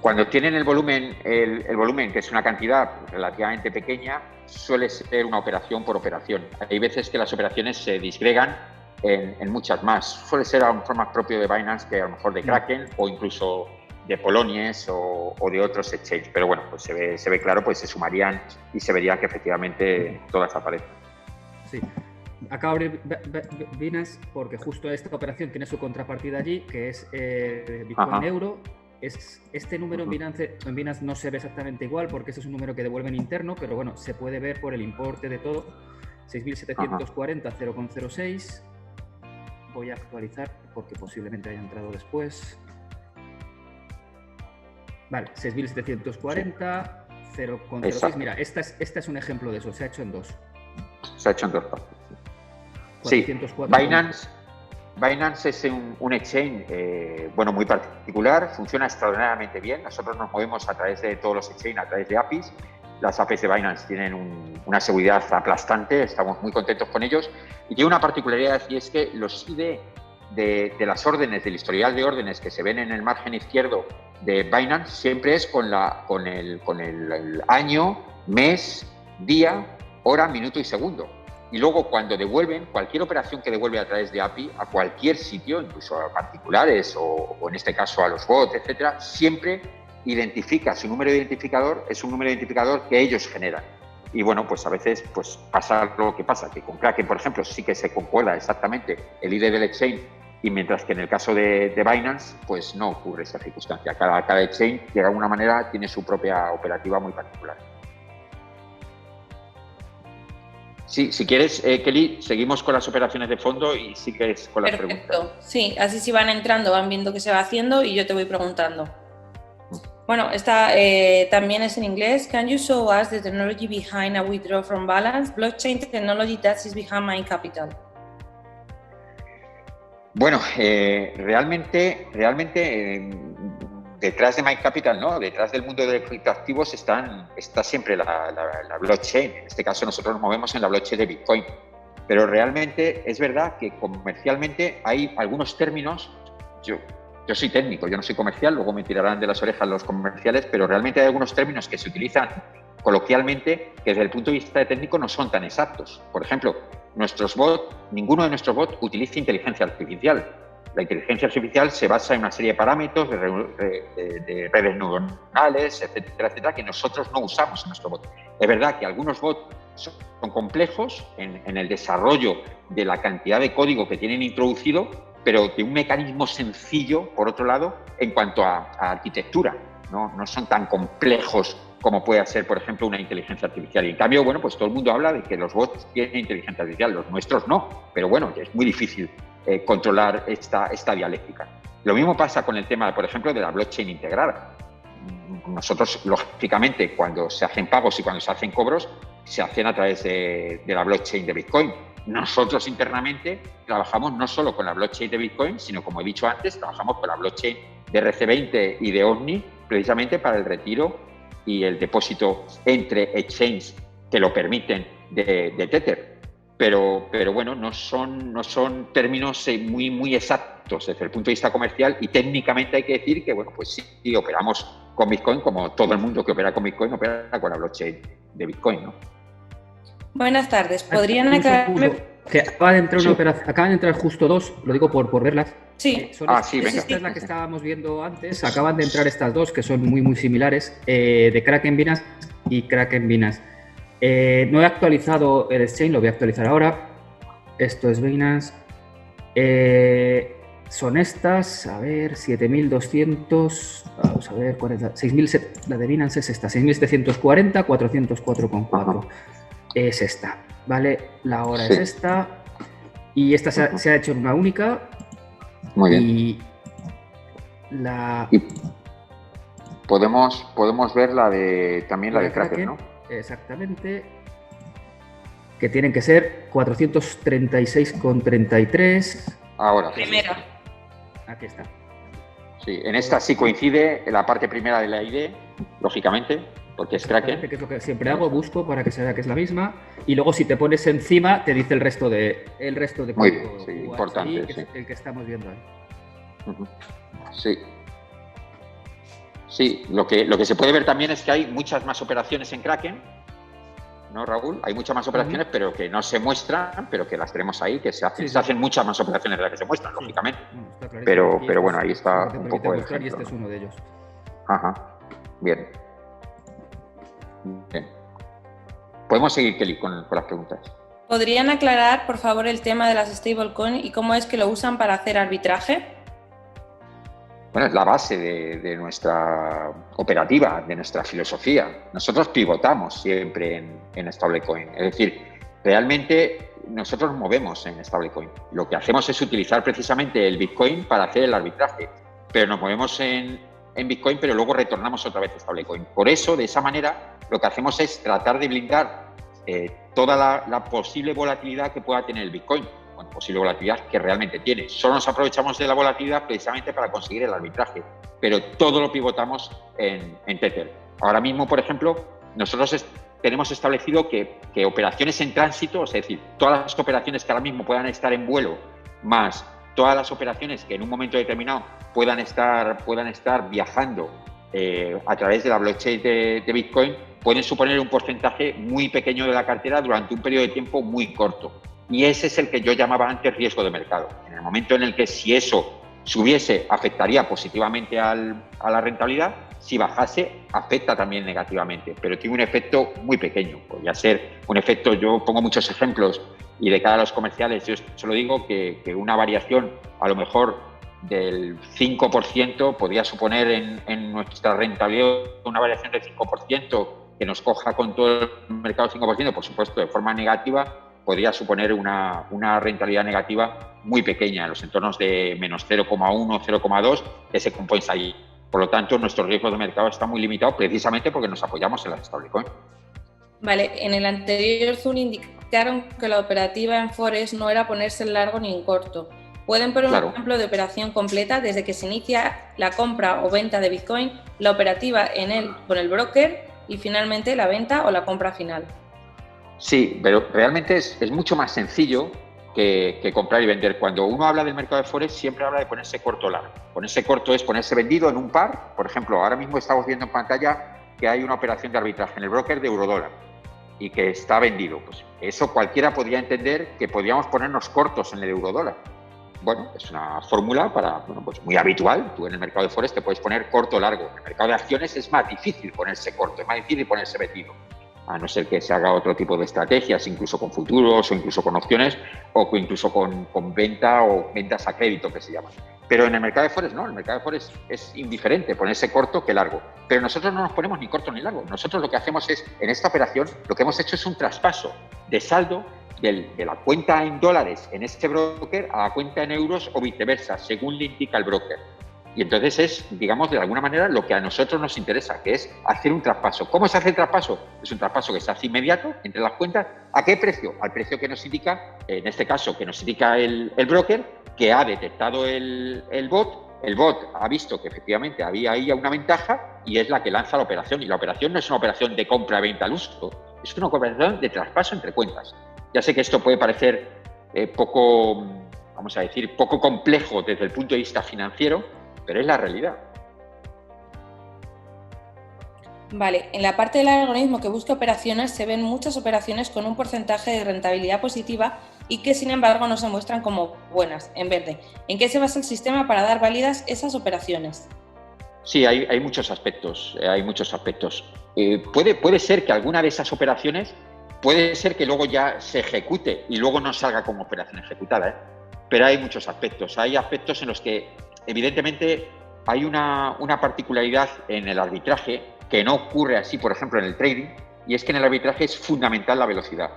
Cuando tienen el volumen, que es una cantidad relativamente pequeña, suele ser una operación por operación. Hay veces que las operaciones se disgregan en muchas más. Suele ser a lo mejor más propio de Binance que a lo mejor de Kraken o incluso de Poloniex o de otros exchanges. Pero bueno, pues se ve claro, pues se sumarían y se vería que efectivamente todas aparecen. Sí. Acabo de abrir Binance porque justo esta operación tiene su contrapartida allí, que es Bitcoin Euro. Este número en Binance no se ve exactamente igual porque ese es un número que devuelven interno, pero bueno, se puede ver por el importe de todo. 6.740, 0,06. Voy a actualizar porque posiblemente haya entrado después. Vale, 6.740, 0,06. Mira, esta es un ejemplo de eso, se ha hecho en dos. Se ha hecho en dos partes. Sí, Binance es un exchange bueno, muy particular, funciona extraordinariamente bien. Nosotros nos movemos a través de todos los exchanges, a través de APIs. Las APIs de Binance tienen una seguridad aplastante, estamos muy contentos con ellos. Y tiene una particularidad, y es que los ID de las órdenes, del historial de órdenes que se ven en el margen izquierdo de Binance, siempre es con el año, mes, día, hora, minuto y segundo. Y luego cuando devuelven, cualquier operación que devuelve a través de API a cualquier sitio, incluso a particulares o en este caso a los bots, etcétera, siempre identifica su número de identificador, es un número de identificador que ellos generan. Y bueno, pues a veces pues pasa lo que pasa, que con Kraken, por ejemplo, sí que se concuerda exactamente el ID del exchange, y mientras que en el caso de Binance, pues no ocurre esa circunstancia. Cada exchange, de alguna manera, tiene su propia operativa muy particular. Sí, si quieres, Kelly, seguimos con las operaciones de fondo y sigues con las preguntas. Sí, así si van entrando, van viendo qué se va haciendo y yo te voy preguntando. Bueno, esta también es en inglés. Can you show us the technology behind a withdraw from balance? Blockchain technology that is behind My Capital. Bueno, realmente detrás de My Capital, ¿no? Detrás del mundo de criptoactivos está siempre la blockchain. En este caso nosotros nos movemos en la blockchain de Bitcoin. Pero realmente es verdad que comercialmente hay algunos términos. Yo soy técnico, yo no soy comercial, luego me tirarán de las orejas los comerciales, pero realmente hay algunos términos que se utilizan coloquialmente que desde el punto de vista técnico no son tan exactos. Por ejemplo, ninguno de nuestros bots utiliza inteligencia artificial. La inteligencia artificial se basa en una serie de parámetros de redes neuronales, etcétera, etcétera, que nosotros no usamos en nuestro bot. Es verdad que algunos bots son complejos en el desarrollo de la cantidad de código que tienen introducido, pero de un mecanismo sencillo, por otro lado, en cuanto a arquitectura. No son tan complejos como puede ser, por ejemplo, una inteligencia artificial. Y en cambio, bueno, pues todo el mundo habla de que los bots tienen inteligencia artificial, los nuestros no, pero bueno, es muy difícil controlar esta dialéctica. Lo mismo pasa con el tema, por ejemplo, de la blockchain integrada. Nosotros, lógicamente, cuando se hacen pagos y cuando se hacen cobros, se hacen a través de la blockchain de Bitcoin. Nosotros internamente trabajamos no solo con la blockchain de Bitcoin, sino, como he dicho antes, trabajamos con la blockchain de RC20 y de OVNI, precisamente para el retiro y el depósito entre exchanges que lo permiten de Tether. Pero bueno, no son términos muy exactos desde el punto de vista comercial, y técnicamente hay que decir que, bueno, pues sí, operamos con Bitcoin como todo el mundo que opera con Bitcoin opera con la blockchain de Bitcoin, ¿no? Buenas tardes. ¿Podrían aclararme? Que acaba de entrar una operación, acaban de entrar justo dos, lo digo por verlas. Sí. Sí, venga. Esta es la que estábamos viendo antes. Acaban de entrar estas dos que son muy similares, de Kraken Binance y Kraken Binance. No he actualizado el exchange, lo voy a actualizar ahora. Esto es Binance. Son estas, a ver, 7.200, vamos a ver, 6.000, la de Binance es esta, 6.740, 404,4. Es esta, ¿vale? La hora es esta. Y esta se ha hecho en una única. Muy bien. Y podemos ver también la de Kraken, ¿no? Exactamente. Que tienen que ser 436,33. Ahora. Primera. Aquí está. Sí, en esta sí coincide la parte primera de la ID, lógicamente, porque es Kraken. Que es lo que siempre hago, busco para que se vea que es la misma, y luego si te pones encima te dice el resto de muy código. Bien, sí, importante, que es el que estamos viendo ahí. Sí. Sí, lo que se puede ver también es que hay muchas más operaciones en Kraken, ¿no, Raúl? Hay muchas más operaciones, pero que no se muestran, pero que las tenemos ahí, que se hacen, se hacen muchas más operaciones de las que se muestran, lógicamente. Está pero bueno, ahí está un poco el ejemplo, y este ¿no? es uno de ellos. Ajá, bien. Bien. Podemos seguir, Kelly, con las preguntas. ¿Podrían aclarar, por favor, el tema de las stablecoin y cómo es que lo usan para hacer arbitraje? Bueno, es la base de nuestra operativa, de nuestra filosofía. Nosotros pivotamos siempre en stablecoin. Es decir, realmente nosotros nos movemos en stablecoin. Lo que hacemos es utilizar precisamente el Bitcoin para hacer el arbitraje. Pero nos movemos en Bitcoin, pero luego retornamos otra vez a stablecoin. Por eso, de esa manera, lo que hacemos es tratar de blindar toda la posible volatilidad que pueda tener el Bitcoin. Bueno, posible volatilidad que realmente tiene. Solo nos aprovechamos de la volatilidad precisamente para conseguir el arbitraje, pero todo lo pivotamos en Tether. Ahora mismo, por ejemplo, nosotros tenemos establecido que operaciones en tránsito, es decir, todas las operaciones que ahora mismo puedan estar en vuelo, más todas las operaciones que en un momento determinado puedan estar viajando a través de la blockchain de Bitcoin, pueden suponer un porcentaje muy pequeño de la cartera durante un periodo de tiempo muy corto. Y ese es el que yo llamaba antes riesgo de mercado. En el momento en el que si eso subiese, afectaría positivamente a la rentabilidad, si bajase, afecta también negativamente, pero tiene un efecto muy pequeño. Podría ser un efecto, yo pongo muchos ejemplos y de cara a los comerciales, yo solo digo que una variación a lo mejor del 5% podría suponer en nuestra rentabilidad una variación del 5% que nos coja con todo el mercado 5%, por supuesto, de forma negativa, podría suponer una rentabilidad negativa muy pequeña, en los entornos de menos 0,1, 0,2, que se compensa ahí. Por lo tanto, nuestro riesgo de mercado está muy limitado precisamente porque nos apoyamos en las stablecoin. Vale, en el anterior Zoom indicaron que la operativa en Forex no era ponerse en largo ni en corto. ¿Pueden poner un ejemplo de operación completa desde que se inicia la compra o venta de Bitcoin, la operativa con el broker y finalmente la venta o la compra final? Sí, pero realmente es mucho más sencillo que comprar y vender. Cuando uno habla del mercado de Forex, siempre habla de ponerse corto o largo. Ponerse corto es ponerse vendido en un par. Por ejemplo, ahora mismo estamos viendo en pantalla que hay una operación de arbitraje en el broker de eurodólar y que está vendido. Pues eso cualquiera podría entender que podríamos ponernos cortos en el eurodólar. Bueno, es una fórmula pues muy habitual. Tú en el mercado de Forex te puedes poner corto o largo. En el mercado de acciones es más difícil ponerse corto, es más difícil ponerse vendido, a no ser que se haga otro tipo de estrategias, incluso con futuros o incluso con opciones o incluso con venta o ventas a crédito, que se llaman. Pero en el mercado de Forex no, en el mercado de Forex es indiferente ponerse corto que largo. Pero nosotros no nos ponemos ni corto ni largo. Nosotros lo que hacemos es, en esta operación, lo que hemos hecho es un traspaso de saldo de la cuenta en dólares en este broker a la cuenta en euros o viceversa, según le indica el broker. Y entonces es, digamos, de alguna manera lo que a nosotros nos interesa, que es hacer un traspaso. ¿Cómo se hace el traspaso? Es un traspaso que se hace inmediato entre las cuentas. ¿A qué precio? Al precio que nos indica, en este caso, que nos indica el broker, que ha detectado el bot. El bot ha visto que efectivamente había ahí una ventaja y es la que lanza la operación. Y la operación no es una operación de compra-venta al uso, es una operación de traspaso entre cuentas. Ya sé que esto puede parecer poco complejo desde el punto de vista financiero, pero es la realidad. Vale, en la parte del algoritmo que busca operaciones se ven muchas operaciones con un porcentaje de rentabilidad positiva y que sin embargo no se muestran como buenas, en verde. ¿En qué se basa el sistema para dar válidas esas operaciones? Sí, hay muchos aspectos. Puede ser que alguna de esas operaciones, puede ser que luego ya se ejecute y luego no salga como operación ejecutada, pero hay muchos aspectos. Hay aspectos en los que evidentemente hay una particularidad en el arbitraje que no ocurre así, por ejemplo, en el trading, y es que en el arbitraje es fundamental la velocidad.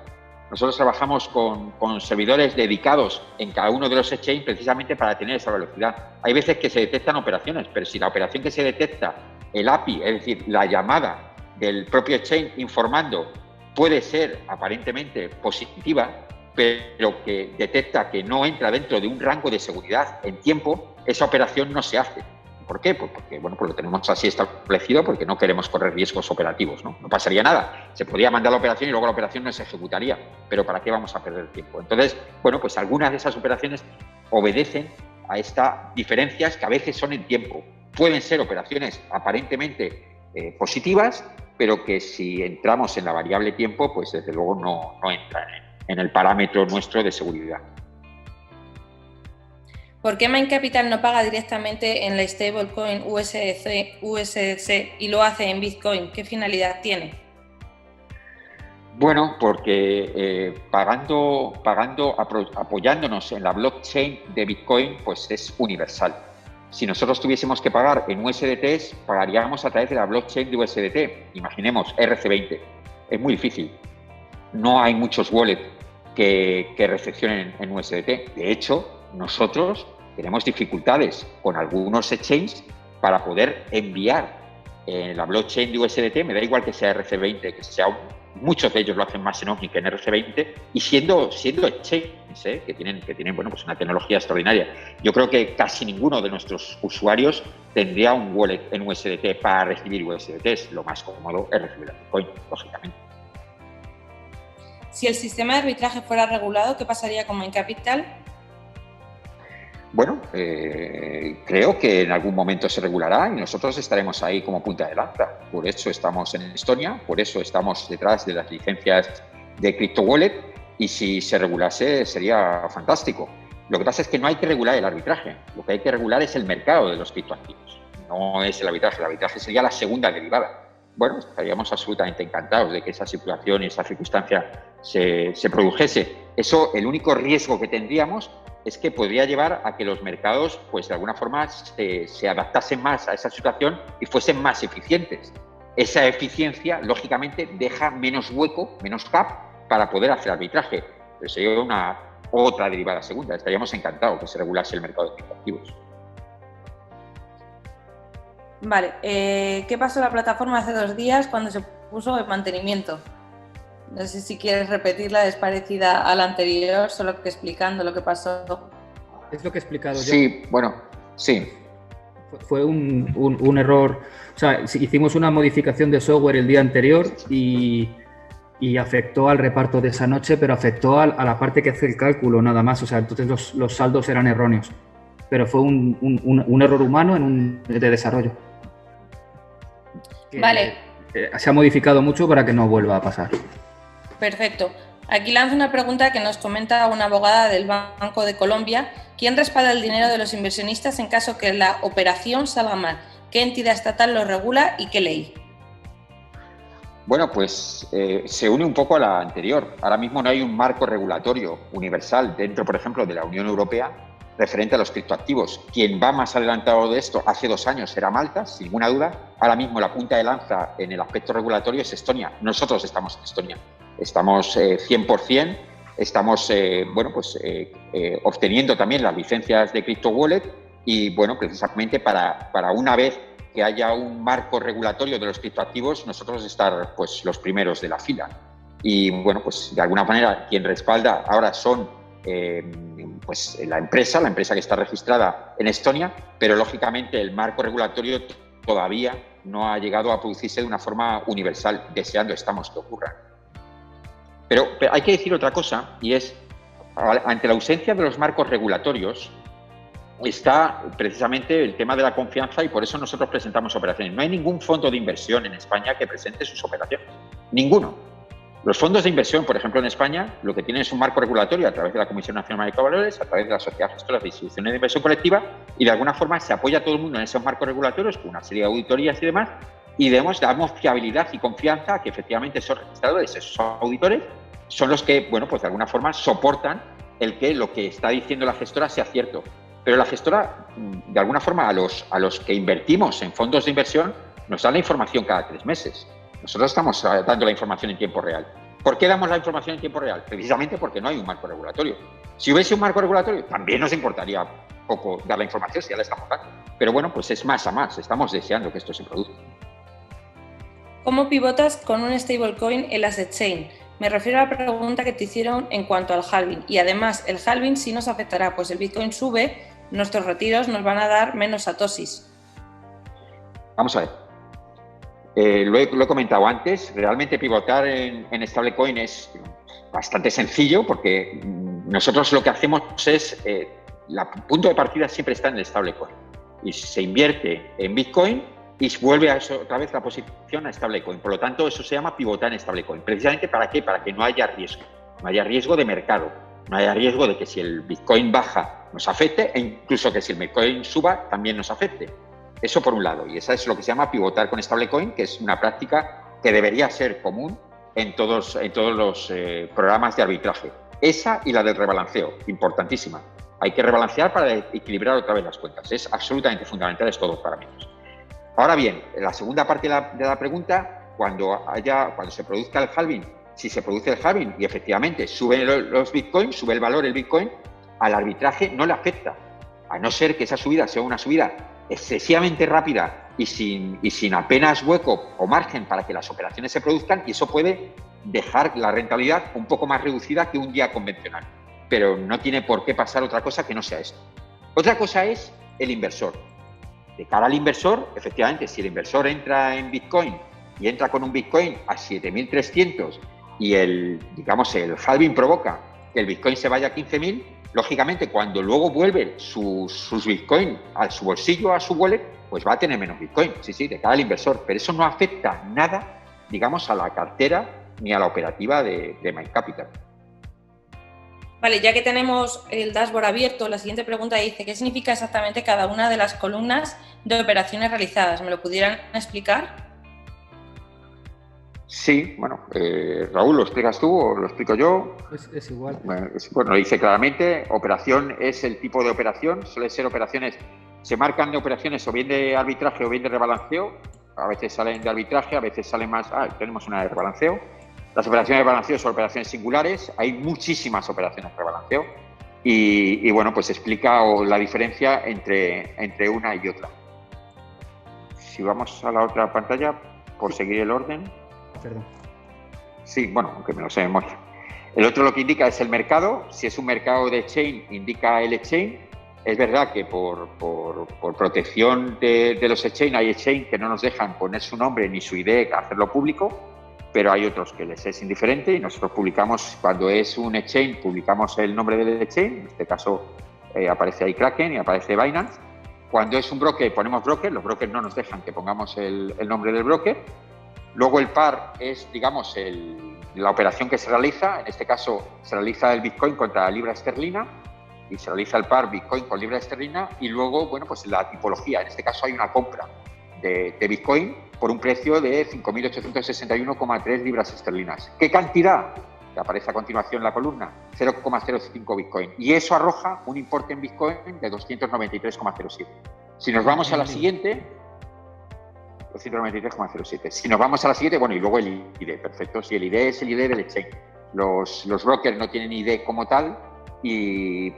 Nosotros trabajamos con servidores dedicados en cada uno de los exchanges precisamente para tener esa velocidad. Hay veces que se detectan operaciones, pero si la operación que se detecta, el API, es decir, la llamada del propio exchange informando, puede ser aparentemente positiva, pero que detecta que no entra dentro de un rango de seguridad en tiempo, esa operación no se hace. ¿Por qué? Pues porque lo tenemos así establecido porque no queremos correr riesgos operativos, ¿no? No pasaría nada. Se podría mandar la operación y luego la operación no se ejecutaría. Pero ¿para qué vamos a perder tiempo? Entonces, pues algunas de esas operaciones obedecen a estas diferencias que a veces son en tiempo. Pueden ser operaciones aparentemente positivas, pero que si entramos en la variable tiempo, pues desde luego no entra en el parámetro nuestro de seguridad. ¿Por qué Main Capital no paga directamente en la stablecoin USDC y lo hace en Bitcoin? ¿Qué finalidad tiene? Bueno, porque apoyándonos en la blockchain de Bitcoin, pues es universal. Si nosotros tuviésemos que pagar en USDTs, pagaríamos a través de la blockchain de USDT. Imaginemos RC20. Es muy difícil. No hay muchos wallets que recepcionen en USDT. De hecho, nosotros tenemos dificultades con algunos exchanges para poder enviar en la blockchain de USDT. Me da igual que sea RC20, que sea muchos de ellos lo hacen más en OVNI que en RC20, y siendo exchanges que tienen bueno, pues una tecnología extraordinaria. Yo creo que casi ninguno de nuestros usuarios tendría un wallet en USDT para recibir USDTs. Lo más cómodo es recibir Bitcoin, lógicamente. Si el sistema de arbitraje fuera regulado, ¿qué pasaría con Main Capital? Bueno, creo que en algún momento se regulará y nosotros estaremos ahí como punta de lanza. Por eso estamos en Estonia, por eso estamos detrás de las licencias de CryptoWallet, y si se regulase sería fantástico. Lo que pasa es que no hay que regular el arbitraje, lo que hay que regular es el mercado de los criptoactivos, no es el arbitraje sería la segunda derivada. Bueno, estaríamos absolutamente encantados de que esa situación y esa circunstancia se produjese. Eso, el único riesgo que tendríamos es que podría llevar a que los mercados, pues de alguna forma, se adaptasen más a esa situación y fuesen más eficientes. Esa eficiencia, lógicamente, deja menos hueco, menos gap para poder hacer arbitraje. Pero sería otra derivada segunda. Estaríamos encantados que se regulase el mercado de criptoactivos. Vale, ¿qué pasó en la plataforma hace 2 días cuando se puso en mantenimiento? No sé si quieres repetirla, es parecida a la anterior, solo que explicando lo que pasó. Es lo que he explicado yo. Sí, bueno, sí. Fue un error. O sea, hicimos una modificación de software el día anterior y afectó al reparto de esa noche, pero afectó a la parte que hace el cálculo nada más. O sea, entonces los saldos eran erróneos. Pero fue un error humano de desarrollo. Vale. Se ha modificado mucho para que no vuelva a pasar. Perfecto. Aquí lanzo una pregunta que nos comenta una abogada del Banco de Colombia. ¿Quién respalda el dinero de los inversionistas en caso que la operación salga mal? ¿Qué entidad estatal lo regula y qué ley? Bueno, pues se une un poco a la anterior. Ahora mismo no hay un marco regulatorio universal dentro, por ejemplo, de la Unión Europea referente a los criptoactivos. Quien va más adelantado de esto hace 2 años era Malta, sin ninguna duda. Ahora mismo la punta de lanza en el aspecto regulatorio es Estonia. Nosotros estamos en Estonia. Estamos 100%, estamos obteniendo también las licencias de CryptoWallet y, bueno, precisamente para una vez que haya un marco regulatorio de los criptoactivos, nosotros estar pues los primeros de la fila. Y, bueno, pues de alguna manera quien respalda ahora son pues la empresa que está registrada en Estonia, pero lógicamente el marco regulatorio todavía no ha llegado a producirse de una forma universal, deseando estamos que ocurra. Pero hay que decir otra cosa, y es, ante la ausencia de los marcos regulatorios, está precisamente el tema de la confianza, y por eso nosotros presentamos operaciones. No hay ningún fondo de inversión en España que presente sus operaciones. Ninguno. Los fondos de inversión, por ejemplo, en España, lo que tienen es un marco regulatorio a través de la Comisión Nacional de Valores, a través de la Sociedad Gestora de Instituciones de Inversión Colectiva, y de alguna forma se apoya a todo el mundo en esos marcos regulatorios con una serie de auditorías y demás, y damos fiabilidad y confianza a que efectivamente esos registradores, esos auditores, son los que, bueno, pues de alguna forma soportan el que lo que está diciendo la gestora sea cierto. Pero la gestora, de alguna forma, a los que invertimos en fondos de inversión, nos da la información cada 3 meses. Nosotros estamos dando la información en tiempo real. ¿Por qué damos la información en tiempo real? Precisamente porque no hay un marco regulatorio. Si hubiese un marco regulatorio, también nos importaría poco dar la información, si ya la estamos dando. Pero bueno, pues es más a más. Estamos deseando que esto se produzca. ¿Cómo pivotas con un stablecoin en las exchange? Me refiero a la pregunta que te hicieron en cuanto al halving. Y además, el halving sí nos afectará, pues el Bitcoin sube, nuestros retiros nos van a dar menos satoshis. Vamos a ver. Lo he comentado antes, realmente pivotar en stablecoin es bastante sencillo porque nosotros lo que hacemos es, el punto de partida siempre está en el stablecoin y se invierte en Bitcoin y vuelve a eso otra vez la posición a stablecoin. Por lo tanto, eso se llama pivotar en stablecoin. ¿Precisamente para qué? Para que no haya riesgo. No haya riesgo de mercado. No haya riesgo de que si el Bitcoin baja nos afecte e incluso que si el Bitcoin suba también nos afecte. Eso por un lado. Y eso es lo que se llama pivotar con stablecoin, que es una práctica que debería ser común en todos los programas de arbitraje. Esa y la del rebalanceo, importantísima. Hay que rebalancear para equilibrar otra vez las cuentas. Es absolutamente fundamental, es todo para mí. Ahora bien, la segunda parte de la pregunta, cuando se produzca el halving, si se produce el halving y efectivamente suben los bitcoins, sube el valor del bitcoin, al arbitraje no le afecta, a no ser que esa subida sea una subida excesivamente rápida y sin apenas hueco o margen para que las operaciones se produzcan, y eso puede dejar la rentabilidad un poco más reducida que un día convencional. Pero no tiene por qué pasar otra cosa que no sea esto. Otra cosa es el inversor. De cara al inversor, efectivamente, si el inversor entra en Bitcoin y entra con un Bitcoin a 7.300 y el halving provoca que el Bitcoin se vaya a 15.000, lógicamente cuando luego vuelve sus Bitcoin a su bolsillo, a su wallet, pues va a tener menos Bitcoin, sí, de cara al inversor. Pero eso no afecta nada, digamos, a la cartera ni a la operativa de MyCapital. Vale, ya que tenemos el dashboard abierto, la siguiente pregunta dice: ¿qué significa exactamente cada una de las columnas de operaciones realizadas? ¿Me lo pudieran explicar? Sí, bueno, Raúl, ¿lo explicas tú o lo explico yo? Es igual. Bueno, lo dice claramente. Operación es el tipo de operación, suele ser operaciones, se marcan de operaciones o bien de arbitraje o bien de rebalanceo. A veces salen de arbitraje, a veces salen más. Tenemos una de rebalanceo. Las operaciones de rebalanceo son operaciones singulares, hay muchísimas operaciones de rebalanceo y bueno, pues explica la diferencia entre una y otra. Si vamos a la otra pantalla, por seguir el orden. Perdón. Sí, bueno, aunque me lo sé de memoria. El otro lo que indica es el mercado. Si es un mercado de exchange, indica el exchange. Es verdad que por protección de los exchange, hay exchange que no nos dejan poner su nombre ni su ID, hacerlo público, pero hay otros que les es indiferente y nosotros publicamos, cuando es un exchange, publicamos el nombre del exchange. En este caso aparece ahí Kraken y aparece Binance. Cuando es un broker, ponemos broker. Los brokers no nos dejan que pongamos el nombre del broker. Luego el par es, digamos, la operación que se realiza. En este caso se realiza el Bitcoin contra la libra esterlina y se realiza el par Bitcoin con libra esterlina, y luego, bueno, pues la tipología. En este caso hay una compra de Bitcoin por un precio de 5.861,3 libras esterlinas. ¿Qué cantidad? Que aparece a continuación en la columna, 0,05 Bitcoin. Y eso arroja un importe en Bitcoin de 293,07. Si nos vamos a la siguiente, 293,07. Si nos vamos a la siguiente, bueno, y luego el ID, perfecto. Si el ID es el ID del exchange. Los brokers no tienen ID como tal y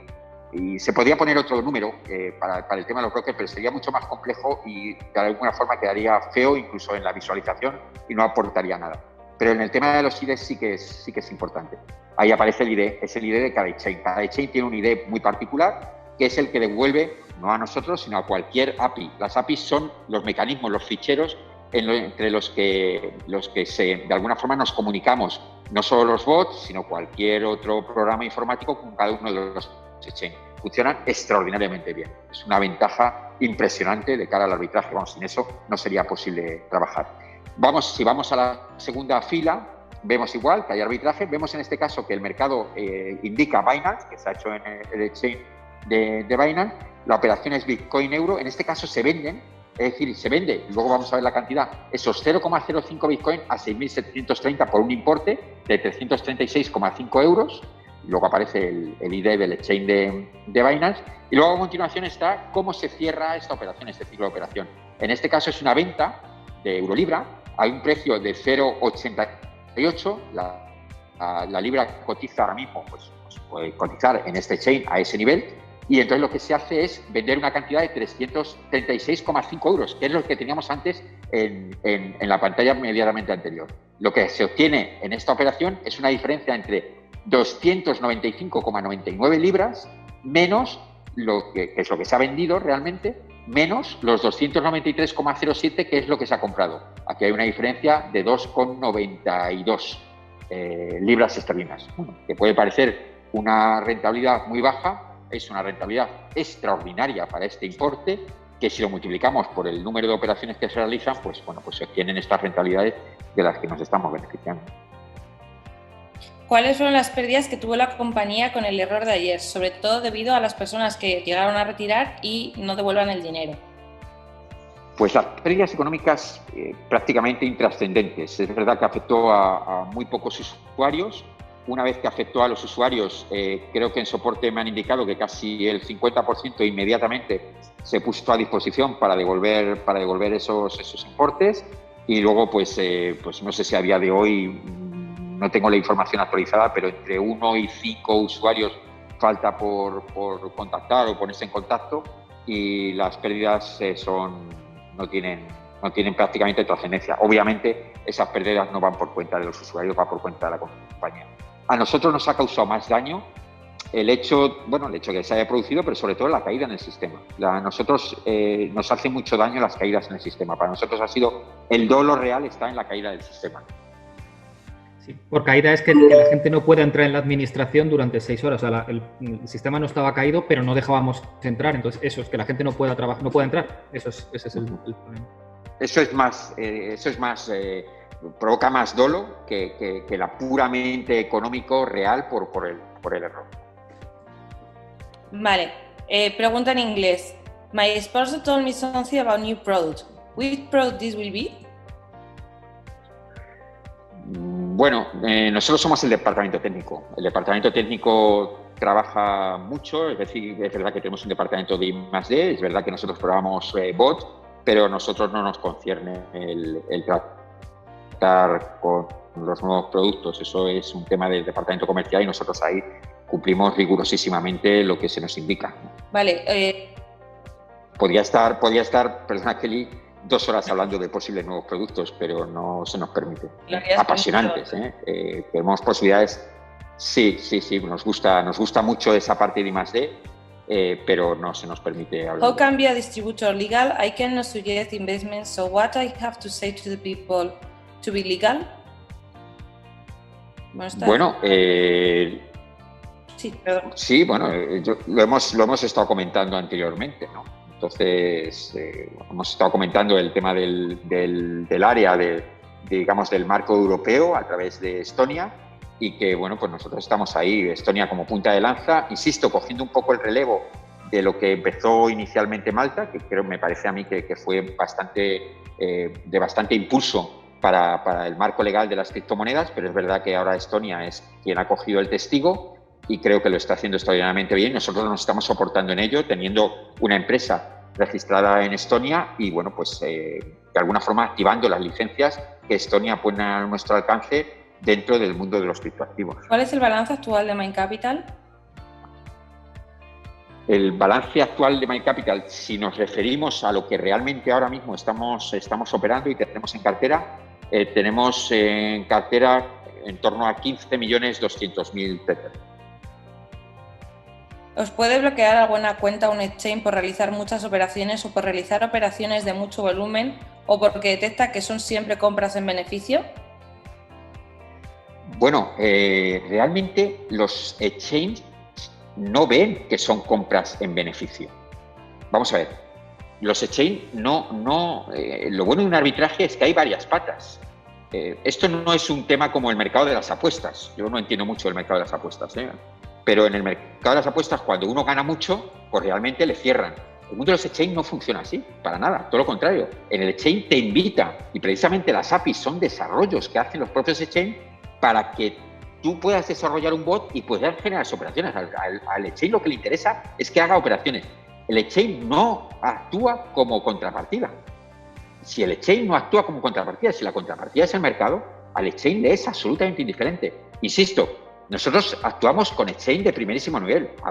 se podría poner otro número para el tema de los brokers, pero sería mucho más complejo y de alguna forma quedaría feo incluso en la visualización y no aportaría nada. Pero en el tema de los IDs sí que es importante. Ahí aparece el ID, es el ID de cada exchange. Cada exchange tiene un ID muy particular, que es el que devuelve, no a nosotros, sino a cualquier API. Las APIs son los mecanismos, los ficheros entre los que de alguna forma nos comunicamos, no solo los bots, sino cualquier otro programa informático con cada uno de los exchange. Funcionan extraordinariamente bien. Es una ventaja impresionante de cara al arbitraje. Vamos, sin eso no sería posible trabajar. Si vamos a la segunda fila, vemos igual que hay arbitraje. Vemos en este caso que el mercado indica Binance, que se ha hecho en el exchange de Binance. La operación es Bitcoin-Euro. En este caso se venden, es decir, se vende, y luego vamos a ver la cantidad, esos 0,05 Bitcoin a 6.730 por un importe de 336,5 euros. Luego aparece el ID del exchange de Binance. Y luego a continuación está cómo se cierra esta operación, este ciclo de operación. En este caso es una venta de Eurolibra a un precio de 0,88. La libra cotiza ahora mismo, pues puede cotizar en este exchange a ese nivel. Y entonces lo que se hace es vender una cantidad de 336,5 euros, que es lo que teníamos antes en la pantalla inmediatamente anterior. Lo que se obtiene en esta operación es una diferencia entre 295,99 libras menos lo que es lo que se ha vendido realmente, menos los 293,07 que es lo que se ha comprado. Aquí hay una diferencia de 2,92 libras esterlinas. Bueno, que puede parecer una rentabilidad muy baja, es una rentabilidad extraordinaria para este importe que si lo multiplicamos por el número de operaciones que se realizan, pues bueno, pues se obtienen estas rentabilidades de las que nos estamos beneficiando. ¿Cuáles fueron las pérdidas que tuvo la compañía con el error de ayer, sobre todo debido a las personas que llegaron a retirar y no devuelvan el dinero? Pues las pérdidas económicas prácticamente intrascendentes. Es verdad que afectó a muy pocos usuarios. Una vez que afectó a los usuarios, creo que en soporte me han indicado que casi el 50% inmediatamente se puso a disposición para devolver esos importes. Y luego, pues no sé si a día de hoy, no tengo la información actualizada, pero entre 1 y 5 usuarios falta por contactar o ponerse en contacto, y las pérdidas no tienen prácticamente trascendencia. Obviamente, esas pérdidas no van por cuenta de los usuarios, van por cuenta de la compañía. A nosotros nos ha causado más daño el hecho que se haya producido, pero sobre todo la caída en el sistema. A nosotros nos hace mucho daño las caídas en el sistema. Para nosotros ha sido el dolor real, está en la caída del sistema. Sí, por caída es que la gente no puede entrar en la administración durante 6 horas. O sea, el sistema no estaba caído, pero no dejábamos entrar. Entonces, eso es que la gente no pueda trabajar, no pueda entrar. Ese es el problema. Eso es más, provoca más dolo que la puramente económico real por el error. Vale, pregunta en inglés. My sponsor told me something about new product. Which product this will be? Bueno, nosotros somos el departamento técnico. El departamento técnico trabaja mucho, es decir, es verdad que tenemos un departamento de I+D, es verdad que nosotros probamos bots, pero a nosotros no nos concierne el tratar con los nuevos productos. Eso es un tema del departamento comercial y nosotros ahí cumplimos rigurosísimamente lo que se nos indica. Vale. Podría estar, perdona Kelly, 2 horas hablando de posibles nuevos productos, pero no se nos permite. Apasionantes, tenemos posibilidades. Sí, nos gusta mucho esa parte de I+D, pero no se nos permite hablar. How can be a distributor legal? I cannot suggest investments, so what I have to say to the people to be legal? Bueno, sí, perdón. Sí, bueno, lo hemos estado comentando anteriormente, ¿no? Entonces, hemos estado comentando el tema del área, digamos, del marco europeo a través de Estonia, y que, bueno, pues nosotros estamos ahí, Estonia como punta de lanza, insisto, cogiendo un poco el relevo de lo que empezó inicialmente Malta, que me parece a mí que fue de bastante impulso para el marco legal de las criptomonedas, pero es verdad que ahora Estonia es quien ha cogido el testigo y creo que lo está haciendo extraordinariamente bien. Nosotros nos estamos soportando en ello, teniendo una empresa registrada en Estonia y, bueno, pues de alguna forma activando las licencias que Estonia pone a nuestro alcance dentro del mundo de los criptoactivos. ¿Cuál es el balance actual de Mind Capital? El balance actual de Mind Capital, si nos referimos a lo que realmente ahora mismo estamos operando y tenemos en cartera, tenemos en cartera en torno a 15.200.000 Tether. ¿Os puede bloquear alguna cuenta un exchange por realizar muchas operaciones o por realizar operaciones de mucho volumen o porque detecta que son siempre compras en beneficio? Bueno, realmente los exchanges no ven que son compras en beneficio. Vamos a ver, los exchanges lo bueno de un arbitraje es que hay varias patas. Esto no es un tema como el mercado de las apuestas. Yo no entiendo mucho el mercado de las apuestas, pero en el mercado de las apuestas, cuando uno gana mucho, pues realmente le cierran. El mundo de los exchanges no funciona así, para nada, todo lo contrario. En el exchange te invita, y precisamente las APIs son desarrollos que hacen los propios exchanges para que tú puedas desarrollar un bot y puedas generar operaciones. Al exchange lo que le interesa es que haga operaciones. El exchange no actúa como contrapartida. Si el exchange no actúa como contrapartida, si la contrapartida es el mercado, al exchange le es absolutamente indiferente. Insisto, nosotros actuamos con exchange de primerísimo nivel. A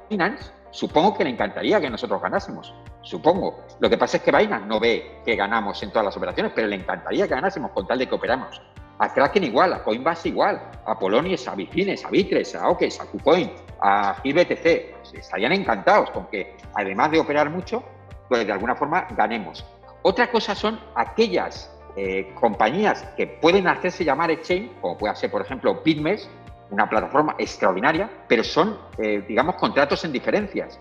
Binance supongo que le encantaría que nosotros ganásemos. Supongo. Lo que pasa es que Binance no ve que ganamos en todas las operaciones, pero le encantaría que ganásemos con tal de que operamos. A Kraken igual, a Coinbase igual, a Poloniex, a Bitfinex, a Bittrex, a OKEx, a KuCoin, a GBTC. Pues estarían encantados con que, además de operar mucho, pues de alguna forma ganemos. Otra cosa son aquellas compañías que pueden hacerse llamar exchange, como puede ser, por ejemplo, BitMEX, una plataforma extraordinaria, pero son, digamos, contratos en diferencias.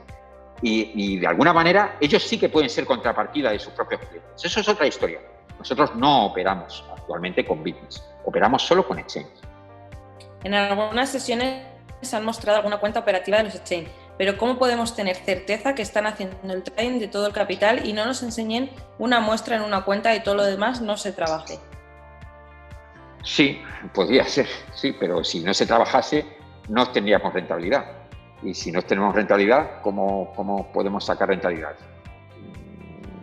y de alguna manera ellos sí que pueden ser contrapartida de sus propios clientes. Eso es otra historia. Nosotros no operamos actualmente con Bitmex, operamos solo con exchange. En algunas sesiones se han mostrado alguna cuenta operativa de los exchange, pero ¿cómo podemos tener certeza que están haciendo el trading de todo el capital y no nos enseñen una muestra en una cuenta y todo lo demás no se trabaje? Sí, podría ser, sí, pero si no se trabajase no tendríamos rentabilidad. Y si no tenemos rentabilidad, ¿cómo podemos sacar rentabilidad?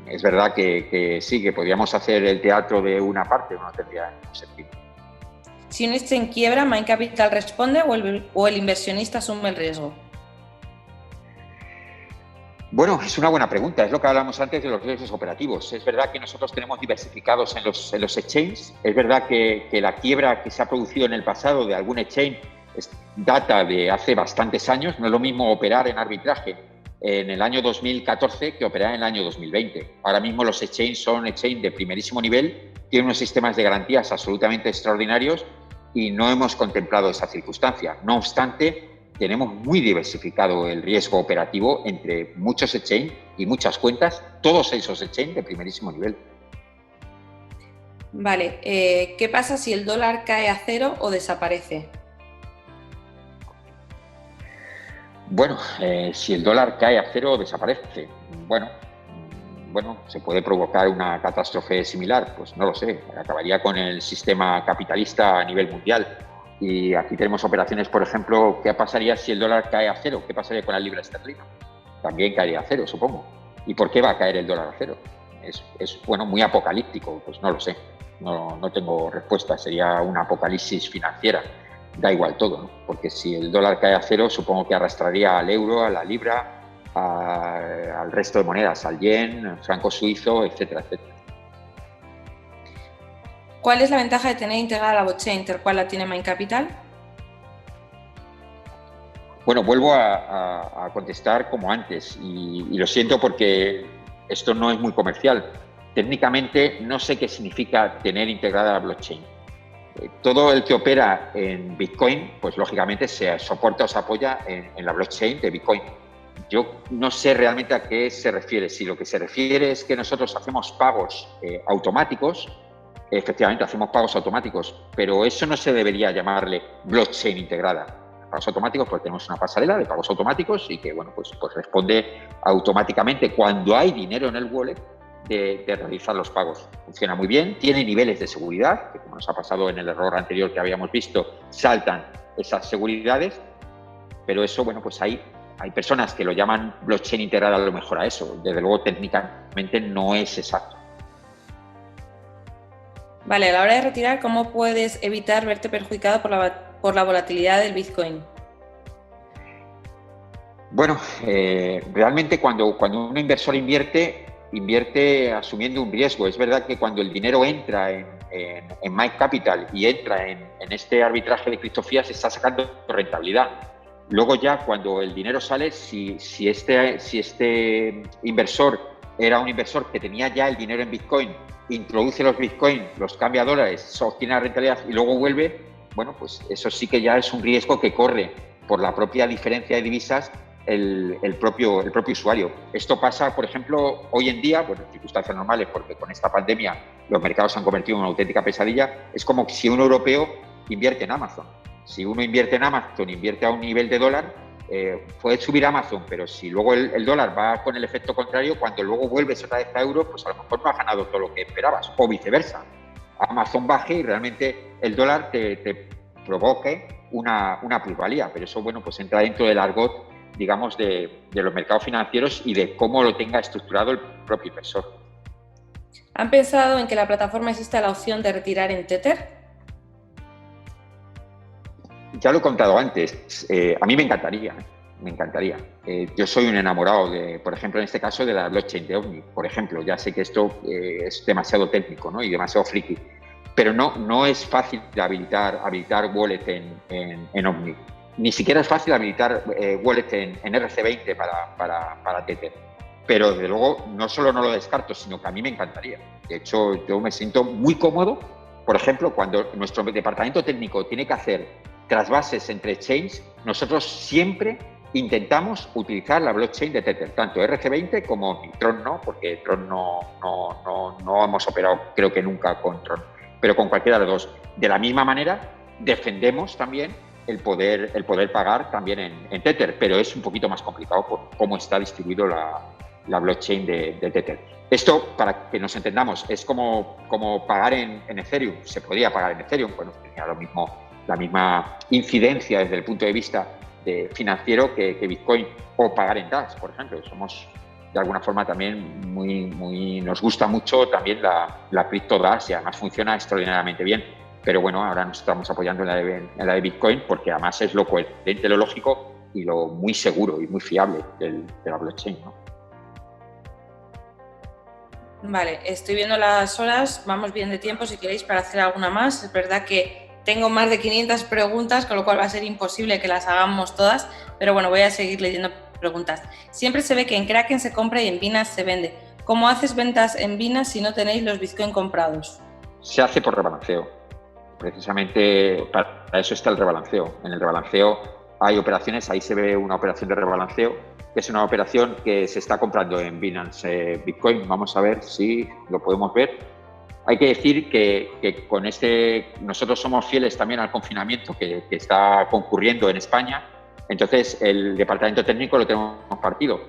Es verdad que sí, que podríamos hacer el teatro de una parte, no tendría ningún sentido. Si un exchange quiebra, Main Capital responde o el inversionista asume el riesgo. Bueno, es una buena pregunta. Es lo que hablamos antes de los riesgos operativos. Es verdad que nosotros tenemos diversificados en los exchanges. Es verdad que la quiebra que se ha producido en el pasado de algún exchange data de hace bastantes años. No es lo mismo operar en arbitraje en el año 2014 que operar en el año 2020. Ahora mismo los exchanges son exchanges de primerísimo nivel, tienen unos sistemas de garantías absolutamente extraordinarios y no hemos contemplado esa circunstancia. No obstante, tenemos muy diversificado el riesgo operativo entre muchos exchanges y muchas cuentas, todos esos exchanges de primerísimo nivel. Vale, ¿qué pasa si el dólar cae a cero o desaparece? Bueno, si el dólar cae a cero o desaparece, bueno, se puede provocar una catástrofe similar, pues no lo sé, acabaría con el sistema capitalista a nivel mundial. Y aquí tenemos operaciones, por ejemplo, ¿qué pasaría si el dólar cae a cero? ¿Qué pasaría con la libra esterlina? También caería a cero, supongo. ¿Y por qué va a caer el dólar a cero? Es bueno, muy apocalíptico, pues no lo sé. No tengo respuesta, sería una apocalipsis financiera. Da igual todo, ¿no? Porque si el dólar cae a cero, supongo que arrastraría al euro, a la libra, al resto de monedas, al yen, al franco suizo, etcétera, etcétera. ¿Cuál es la ventaja de tener integrada la blockchain, tal cual la tiene Main Capital? Bueno, vuelvo a contestar como antes y lo siento porque esto no es muy comercial. Técnicamente no sé qué significa tener integrada la blockchain. Todo el que opera en Bitcoin, pues lógicamente se soporta o se apoya en la blockchain de Bitcoin. Yo no sé realmente a qué se refiere. Si lo que se refiere es que nosotros hacemos pagos automáticos, efectivamente hacemos pagos automáticos, pero eso no se debería llamarle blockchain integrada. Pagos automáticos, porque tenemos una pasarela de pagos automáticos y que bueno, pues responde automáticamente cuando hay dinero en el wallet de realizar los pagos. Funciona muy bien, tiene niveles de seguridad, que como nos ha pasado en el error anterior que habíamos visto, saltan esas seguridades, pero eso, bueno, pues hay personas que lo llaman blockchain integrada a lo mejor a eso. Desde luego, técnicamente no es exacto. Vale, a la hora de retirar, ¿cómo puedes evitar verte perjudicado por la volatilidad del Bitcoin? Bueno, realmente cuando un inversor invierte asumiendo un riesgo. Es verdad que cuando el dinero entra en Main Capital y entra en este arbitraje de criptofías, se está sacando rentabilidad. Luego ya cuando el dinero sale, si este inversor era un inversor que tenía ya el dinero en Bitcoin, introduce los Bitcoin, los cambia a dólares, obtiene la rentabilidad y luego vuelve, bueno, pues eso sí que ya es un riesgo que corre por la propia diferencia de divisas el propio usuario. Esto pasa, por ejemplo, hoy en día, bueno, en circunstancias normales, porque con esta pandemia los mercados se han convertido en una auténtica pesadilla. Es como si un europeo invierte en Amazon. Si uno invierte en Amazon, invierte a un nivel de dólar, puede subir Amazon, pero si luego el dólar va con el efecto contrario, cuando luego vuelves otra vez a euros, pues a lo mejor no has ganado todo lo que esperabas, o viceversa. Amazon baje y realmente el dólar te provoque una plusvalía, pero eso, bueno, pues entra dentro del argot, digamos, de los mercados financieros y de cómo lo tenga estructurado el propio inversor. ¿Han pensado en que la plataforma exista la opción de retirar en Tether? Ya lo he contado antes, a mí me encantaría. Yo soy un enamorado por ejemplo, en este caso, de la blockchain de Omni. Por ejemplo, ya sé que esto es demasiado técnico, ¿no? Y demasiado friki, pero no es fácil de habilitar wallet en Omni. Ni siquiera es fácil habilitar wallet en RC20 para Tether. Pero desde luego no solo no lo descarto, sino que a mí me encantaría. De hecho, yo me siento muy cómodo, por ejemplo, cuando nuestro departamento técnico tiene que hacer trasvases entre exchanges, nosotros siempre intentamos utilizar la blockchain de Tether, tanto RC20 como Tron no, porque Tron no hemos operado creo que nunca con Tron, pero con cualquiera de los dos. De la misma manera, defendemos también el poder pagar también en Tether, pero es un poquito más complicado por cómo está distribuido la blockchain de Tether. Esto, para que nos entendamos, es como pagar en Ethereum. Se podría pagar en Ethereum, bueno, tenía la misma incidencia desde el punto de vista financiero que Bitcoin, o pagar en DAX, por ejemplo. Somos, de alguna forma, también nos gusta mucho también la cripto DAX y además funciona extraordinariamente bien. Pero bueno, ahora nos estamos apoyando en la de Bitcoin porque además es lo coherente, lo lógico y lo muy seguro y muy fiable de la blockchain, ¿no? Vale, estoy viendo las horas, vamos bien de tiempo si queréis para hacer alguna más. Es verdad que tengo más de 500 preguntas, con lo cual va a ser imposible que las hagamos todas, pero bueno, voy a seguir leyendo preguntas. Siempre se ve que en Kraken se compra y en Binance se vende. ¿Cómo haces ventas en Binance si no tenéis los Bitcoin comprados? Se hace por rebalanceo. Precisamente para eso está el rebalanceo. En el rebalanceo hay operaciones, ahí se ve una operación de rebalanceo, que es una operación que se está comprando en Binance Bitcoin. Vamos a ver si lo podemos ver. Hay que decir que con nosotros somos fieles también al confinamiento que está concurriendo en España. Entonces, el departamento técnico lo tenemos partido.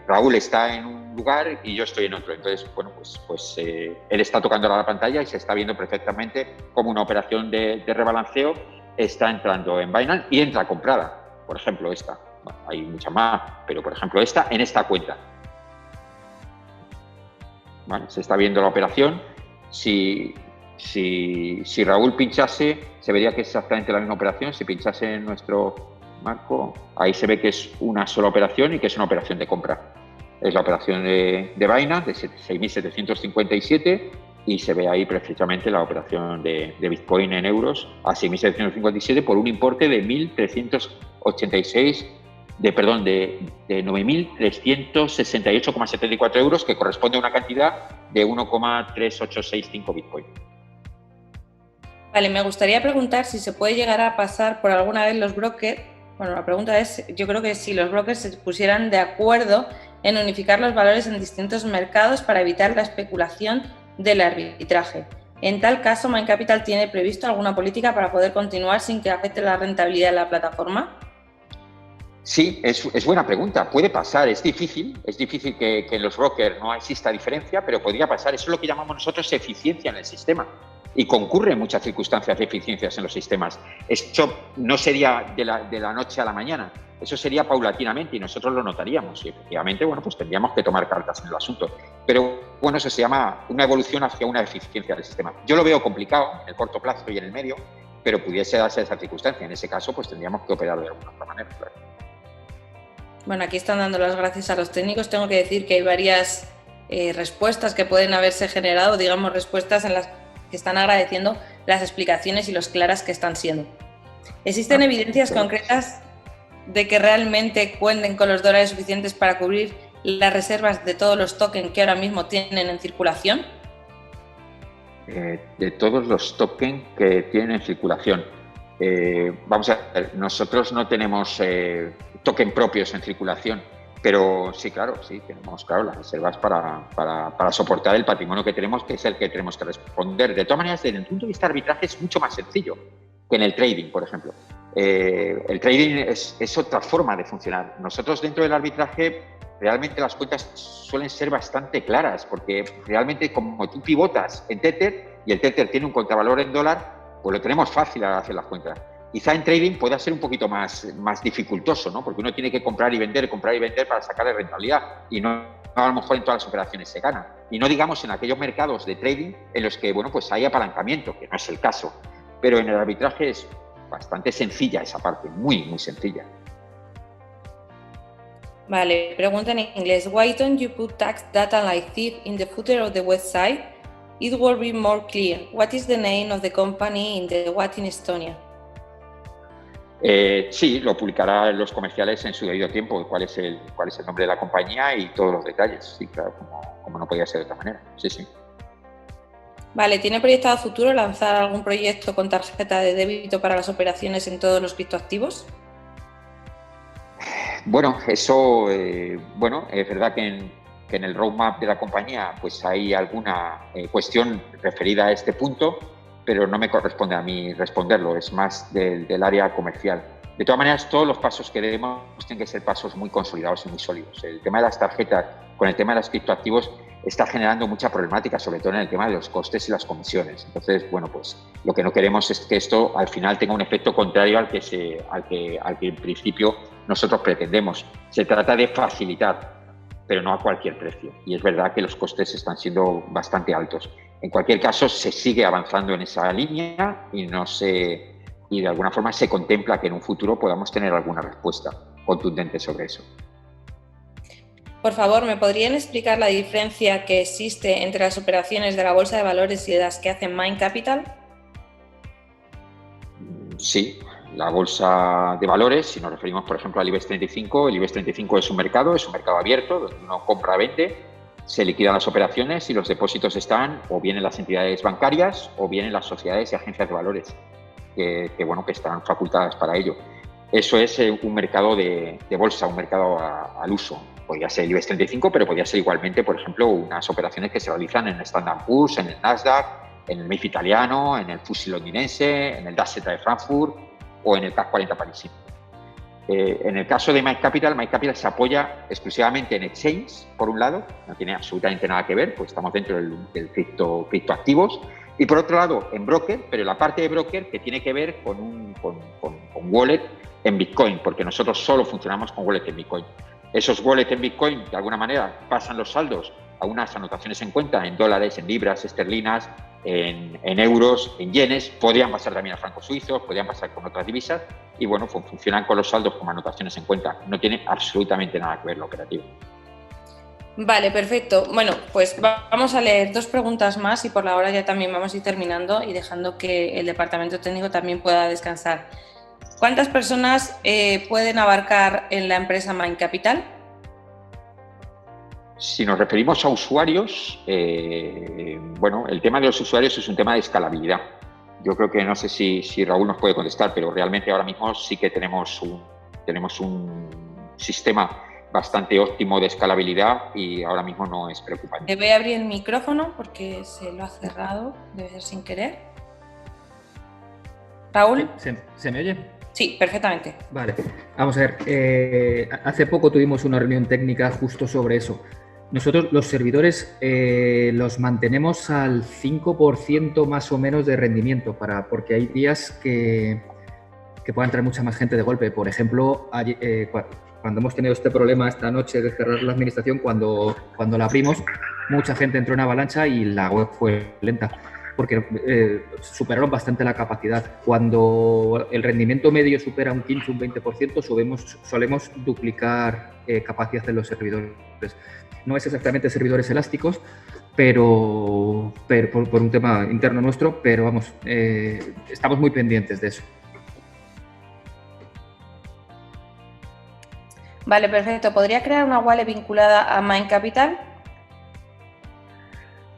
Raúl está en un lugar y yo estoy en otro. Entonces, bueno, pues él está tocando la pantalla y se está viendo perfectamente cómo una operación de rebalanceo está entrando en Binance y entra comprada. Por ejemplo, esta. Bueno, hay muchas más, pero por ejemplo esta en esta cuenta. Vale, se está viendo la operación. Si Raúl pinchase, se vería que es exactamente la misma operación. Si pinchase en nuestro marco, ahí se ve que es una sola operación y que es una operación de compra. Es la operación de Binance de 6.757 y se ve ahí precisamente la operación de Bitcoin en euros a 6.757 por un importe de 9.368,74 euros, que corresponde a una cantidad de 1,3865 Bitcoin. Vale, me gustaría preguntar si se puede llegar a pasar por alguna vez los brokers. Bueno, la pregunta es, yo creo que si los brokers se pusieran de acuerdo en unificar los valores en distintos mercados para evitar la especulación del arbitraje. En tal caso, Mind Capital tiene previsto alguna política para poder continuar sin que afecte la rentabilidad de la plataforma. Sí, es buena pregunta. Puede pasar, es difícil que en los brokers no exista diferencia, pero podría pasar. Eso es lo que llamamos nosotros eficiencia en el sistema. Y concurren muchas circunstancias de eficiencias en los sistemas. Esto no sería de la noche a la mañana, eso sería paulatinamente y nosotros lo notaríamos. Y efectivamente, bueno, pues tendríamos que tomar cartas en el asunto. Pero bueno, eso se llama una evolución hacia una eficiencia del sistema. Yo lo veo complicado en el corto plazo y en el medio, pero pudiese darse esa circunstancia. En ese caso, pues tendríamos que operar de alguna otra manera, claro. Bueno, aquí están dando las gracias a los técnicos. Tengo que decir que hay varias respuestas que pueden haberse generado, digamos, respuestas en las que están agradeciendo las explicaciones y los claras que están siendo. ¿Existen evidencias concretas de que realmente cuenten con los dólares suficientes para cubrir las reservas de todos los tokens que ahora mismo tienen en circulación? De todos los tokens que tienen en circulación. Vamos a ver, nosotros no tenemos tokens propios en circulación, pero sí, claro, sí, tenemos las reservas para soportar el patrimonio que tenemos, que es el que tenemos que responder. De todas maneras, desde el punto de vista de arbitraje es mucho más sencillo que en el trading, por ejemplo. El trading es otra forma de funcionar. Nosotros dentro del arbitraje realmente las cuentas suelen ser bastante claras, porque realmente como tú pivotas en Tether y el Tether tiene un contravalor en dólar, pues lo tenemos fácil al hacer las cuentas. Quizá en trading pueda ser un poquito más dificultoso, ¿no? Porque uno tiene que comprar y vender para sacarle rentabilidad y no a lo mejor en todas las operaciones se gana. Y no digamos en aquellos mercados de trading en los que, bueno, pues hay apalancamiento, que no es el caso. Pero en el arbitraje es bastante sencilla esa parte, muy, muy sencilla. Vale, pregunta en inglés. Why don't you put tax data like this in the footer of the website? It will be more clear. What is the name of the company in the What in Estonia? Sí, lo publicará en los comerciales en su debido tiempo, cuál es el nombre de la compañía y todos los detalles. Sí, claro, como no podía ser de otra manera. Sí, sí. Vale, ¿tiene proyectado a futuro lanzar algún proyecto con tarjeta de débito para las operaciones en todos los criptoactivos? Bueno, eso, bueno, es verdad que en el roadmap de la compañía pues hay alguna cuestión referida a este punto, pero no me corresponde a mí responderlo, es más del área comercial. De todas maneras, todos los pasos que demos tienen que ser pasos muy consolidados y muy sólidos. El tema de las tarjetas con el tema de los criptoactivos está generando mucha problemática, sobre todo en el tema de los costes y las comisiones. Entonces, bueno, pues lo que no queremos es que esto al final tenga un efecto contrario al que en principio nosotros pretendemos. Se trata de facilitar, pero no a cualquier precio. Y es verdad que los costes están siendo bastante altos. En cualquier caso, se sigue avanzando en esa línea y de alguna forma se contempla que en un futuro podamos tener alguna respuesta contundente sobre eso. Por favor, ¿me podrían explicar la diferencia que existe entre las operaciones de la Bolsa de Valores y las que hace Mind Capital? Sí, la Bolsa de Valores, si nos referimos por ejemplo al IBEX 35, el IBEX 35 es un mercado abierto donde uno compra-vende, se liquidan las operaciones y los depósitos están o bien en las entidades bancarias o bien en las sociedades y agencias de valores que están facultadas para ello. Eso es un mercado de bolsa, un mercado al uso. Podría ser el IBEX 35, pero podría ser igualmente, por ejemplo, unas operaciones que se realizan en el Standard & Poor's, en el Nasdaq, en el MIF italiano, en el FTSE londinense, en el DAX de Frankfurt o en el CAC 40 parisino. En el caso de Mind Capital se apoya exclusivamente en exchange, por un lado, no tiene absolutamente nada que ver, pues estamos dentro del criptoactivos, y por otro lado en broker, pero la parte de broker que tiene que ver con wallet en Bitcoin, porque nosotros solo funcionamos con wallet en Bitcoin. Esos wallets en Bitcoin, de alguna manera, pasan los saldos a unas anotaciones en cuenta en dólares, en libras esterlinas, en euros, en yenes, podrían pasar también a francos suizos, podrían pasar con otras divisas y bueno, funcionan con los saldos como anotaciones en cuenta. No tiene absolutamente nada que ver lo operativo. Vale, perfecto. Bueno, pues vamos a leer 2 preguntas más y por la hora ya también vamos a ir terminando y dejando que el departamento técnico también pueda descansar. ¿Cuántas personas pueden abarcar en la empresa Mind Capital? Si nos referimos a usuarios, bueno, el tema de los usuarios es un tema de escalabilidad. Yo creo que no sé si Raúl nos puede contestar, pero realmente ahora mismo sí que tenemos un sistema bastante óptimo de escalabilidad y ahora mismo no es preocupante. Voy a abrir el micrófono porque se lo ha cerrado, debe ser sin querer. ¿Raúl? ¿Se me oye? Sí, perfectamente. Vale, vamos a ver. Hace poco tuvimos una reunión técnica justo sobre eso. Nosotros los servidores los mantenemos al 5% más o menos de rendimiento, porque hay días que pueda entrar mucha más gente de golpe. Por ejemplo, cuando hemos tenido este problema esta noche de cerrar la administración, cuando la abrimos, mucha gente entró en avalancha y la web fue lenta, porque superaron bastante la capacidad. Cuando el rendimiento medio supera un 15, un 20%, solemos duplicar capacidad de los servidores. No es exactamente servidores elásticos, pero por un tema interno nuestro, pero vamos, estamos muy pendientes de eso. Vale, perfecto. ¿Podría crear una wallet vinculada a Mind Capital?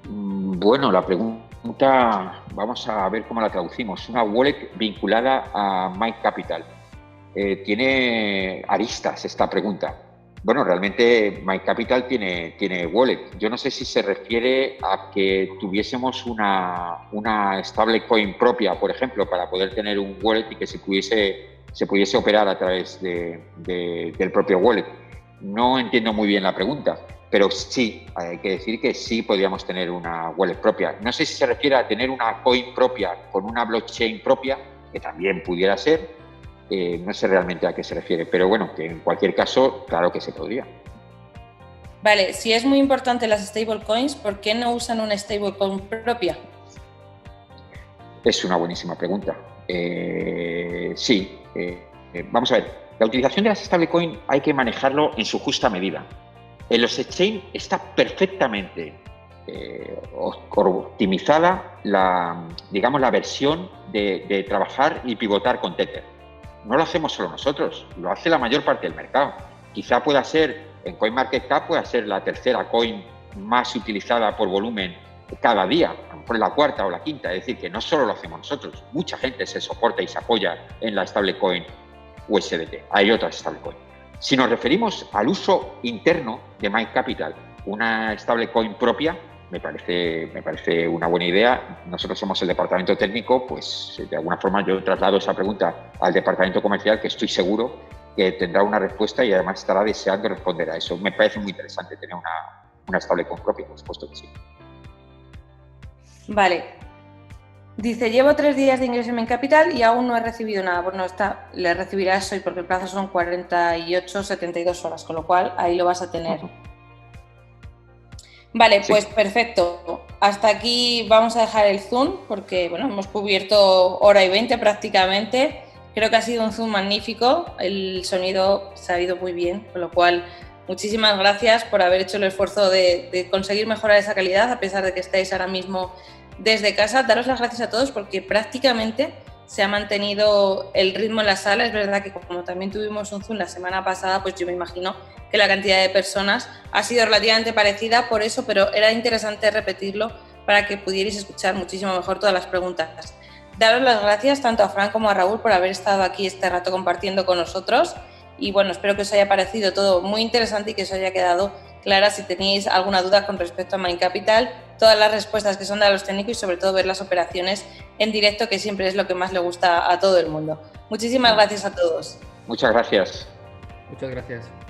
Bueno, la pregunta, vamos a ver cómo la traducimos. Una wallet vinculada a Mind Capital. Tiene aristas esta pregunta. Bueno, realmente Mind Capital tiene wallet. Yo no sé si se refiere a que tuviésemos una stablecoin propia, por ejemplo, para poder tener un wallet y que se pudiese operar a través del propio wallet. No entiendo muy bien la pregunta, pero sí, hay que decir que sí podríamos tener una wallet propia. No sé si se refiere a tener una coin propia con una blockchain propia, que también pudiera ser. No sé realmente a qué se refiere, pero bueno, que en cualquier caso, claro que se podría. Vale, si es muy importante las stablecoins, ¿por qué no usan una stablecoin propia? Es una buenísima pregunta. Vamos a ver, la utilización de las stablecoins hay que manejarlo en su justa medida. En los exchange está perfectamente optimizada la versión de trabajar y pivotar con Tether. No lo hacemos solo nosotros, lo hace la mayor parte del mercado. Quizá pueda ser, en CoinMarketCap, pueda ser la tercera coin más utilizada por volumen cada día, a lo mejor la cuarta o la quinta. Es decir, que no solo lo hacemos nosotros, mucha gente se soporta y se apoya en la stablecoin USDT. Hay otras stablecoins. Si nos referimos al uso interno de MyCapital, una stablecoin propia, me parece una buena idea. Nosotros somos el departamento técnico, pues de alguna forma yo traslado esa pregunta al departamento comercial, que estoy seguro que tendrá una respuesta y además estará deseando responder a eso. Me parece muy interesante tener una stablecoin propia, por supuesto que sí. Vale. Dice, llevo 3 días de ingreso en MyCapital y aún no he recibido nada. Bueno, le recibirás hoy porque el plazo son 48, 72 horas, con lo cual ahí lo vas a tener. Vale, pues perfecto. Hasta aquí vamos a dejar el Zoom porque, bueno, hemos cubierto hora y 20 prácticamente. Creo que ha sido un Zoom magnífico. El sonido se ha ido muy bien, con lo cual muchísimas gracias por haber hecho el esfuerzo de conseguir mejorar esa calidad a pesar de que estáis ahora mismo desde casa. Daros las gracias a todos porque prácticamente se ha mantenido el ritmo en la sala. Es verdad que como también tuvimos un Zoom la semana pasada, pues yo me imagino que la cantidad de personas ha sido relativamente parecida por eso, pero era interesante repetirlo para que pudierais escuchar muchísimo mejor todas las preguntas. Daros las gracias tanto a Fran como a Raúl por haber estado aquí este rato compartiendo con nosotros y bueno, espero que os haya parecido todo muy interesante y que os haya quedado clara. Si tenéis alguna duda con respecto a MyCapital, todas las respuestas que son de los técnicos y sobre todo ver las operaciones en directo, que siempre es lo que más le gusta a todo el mundo. Muchísimas gracias a todos. Muchas gracias. Muchas gracias.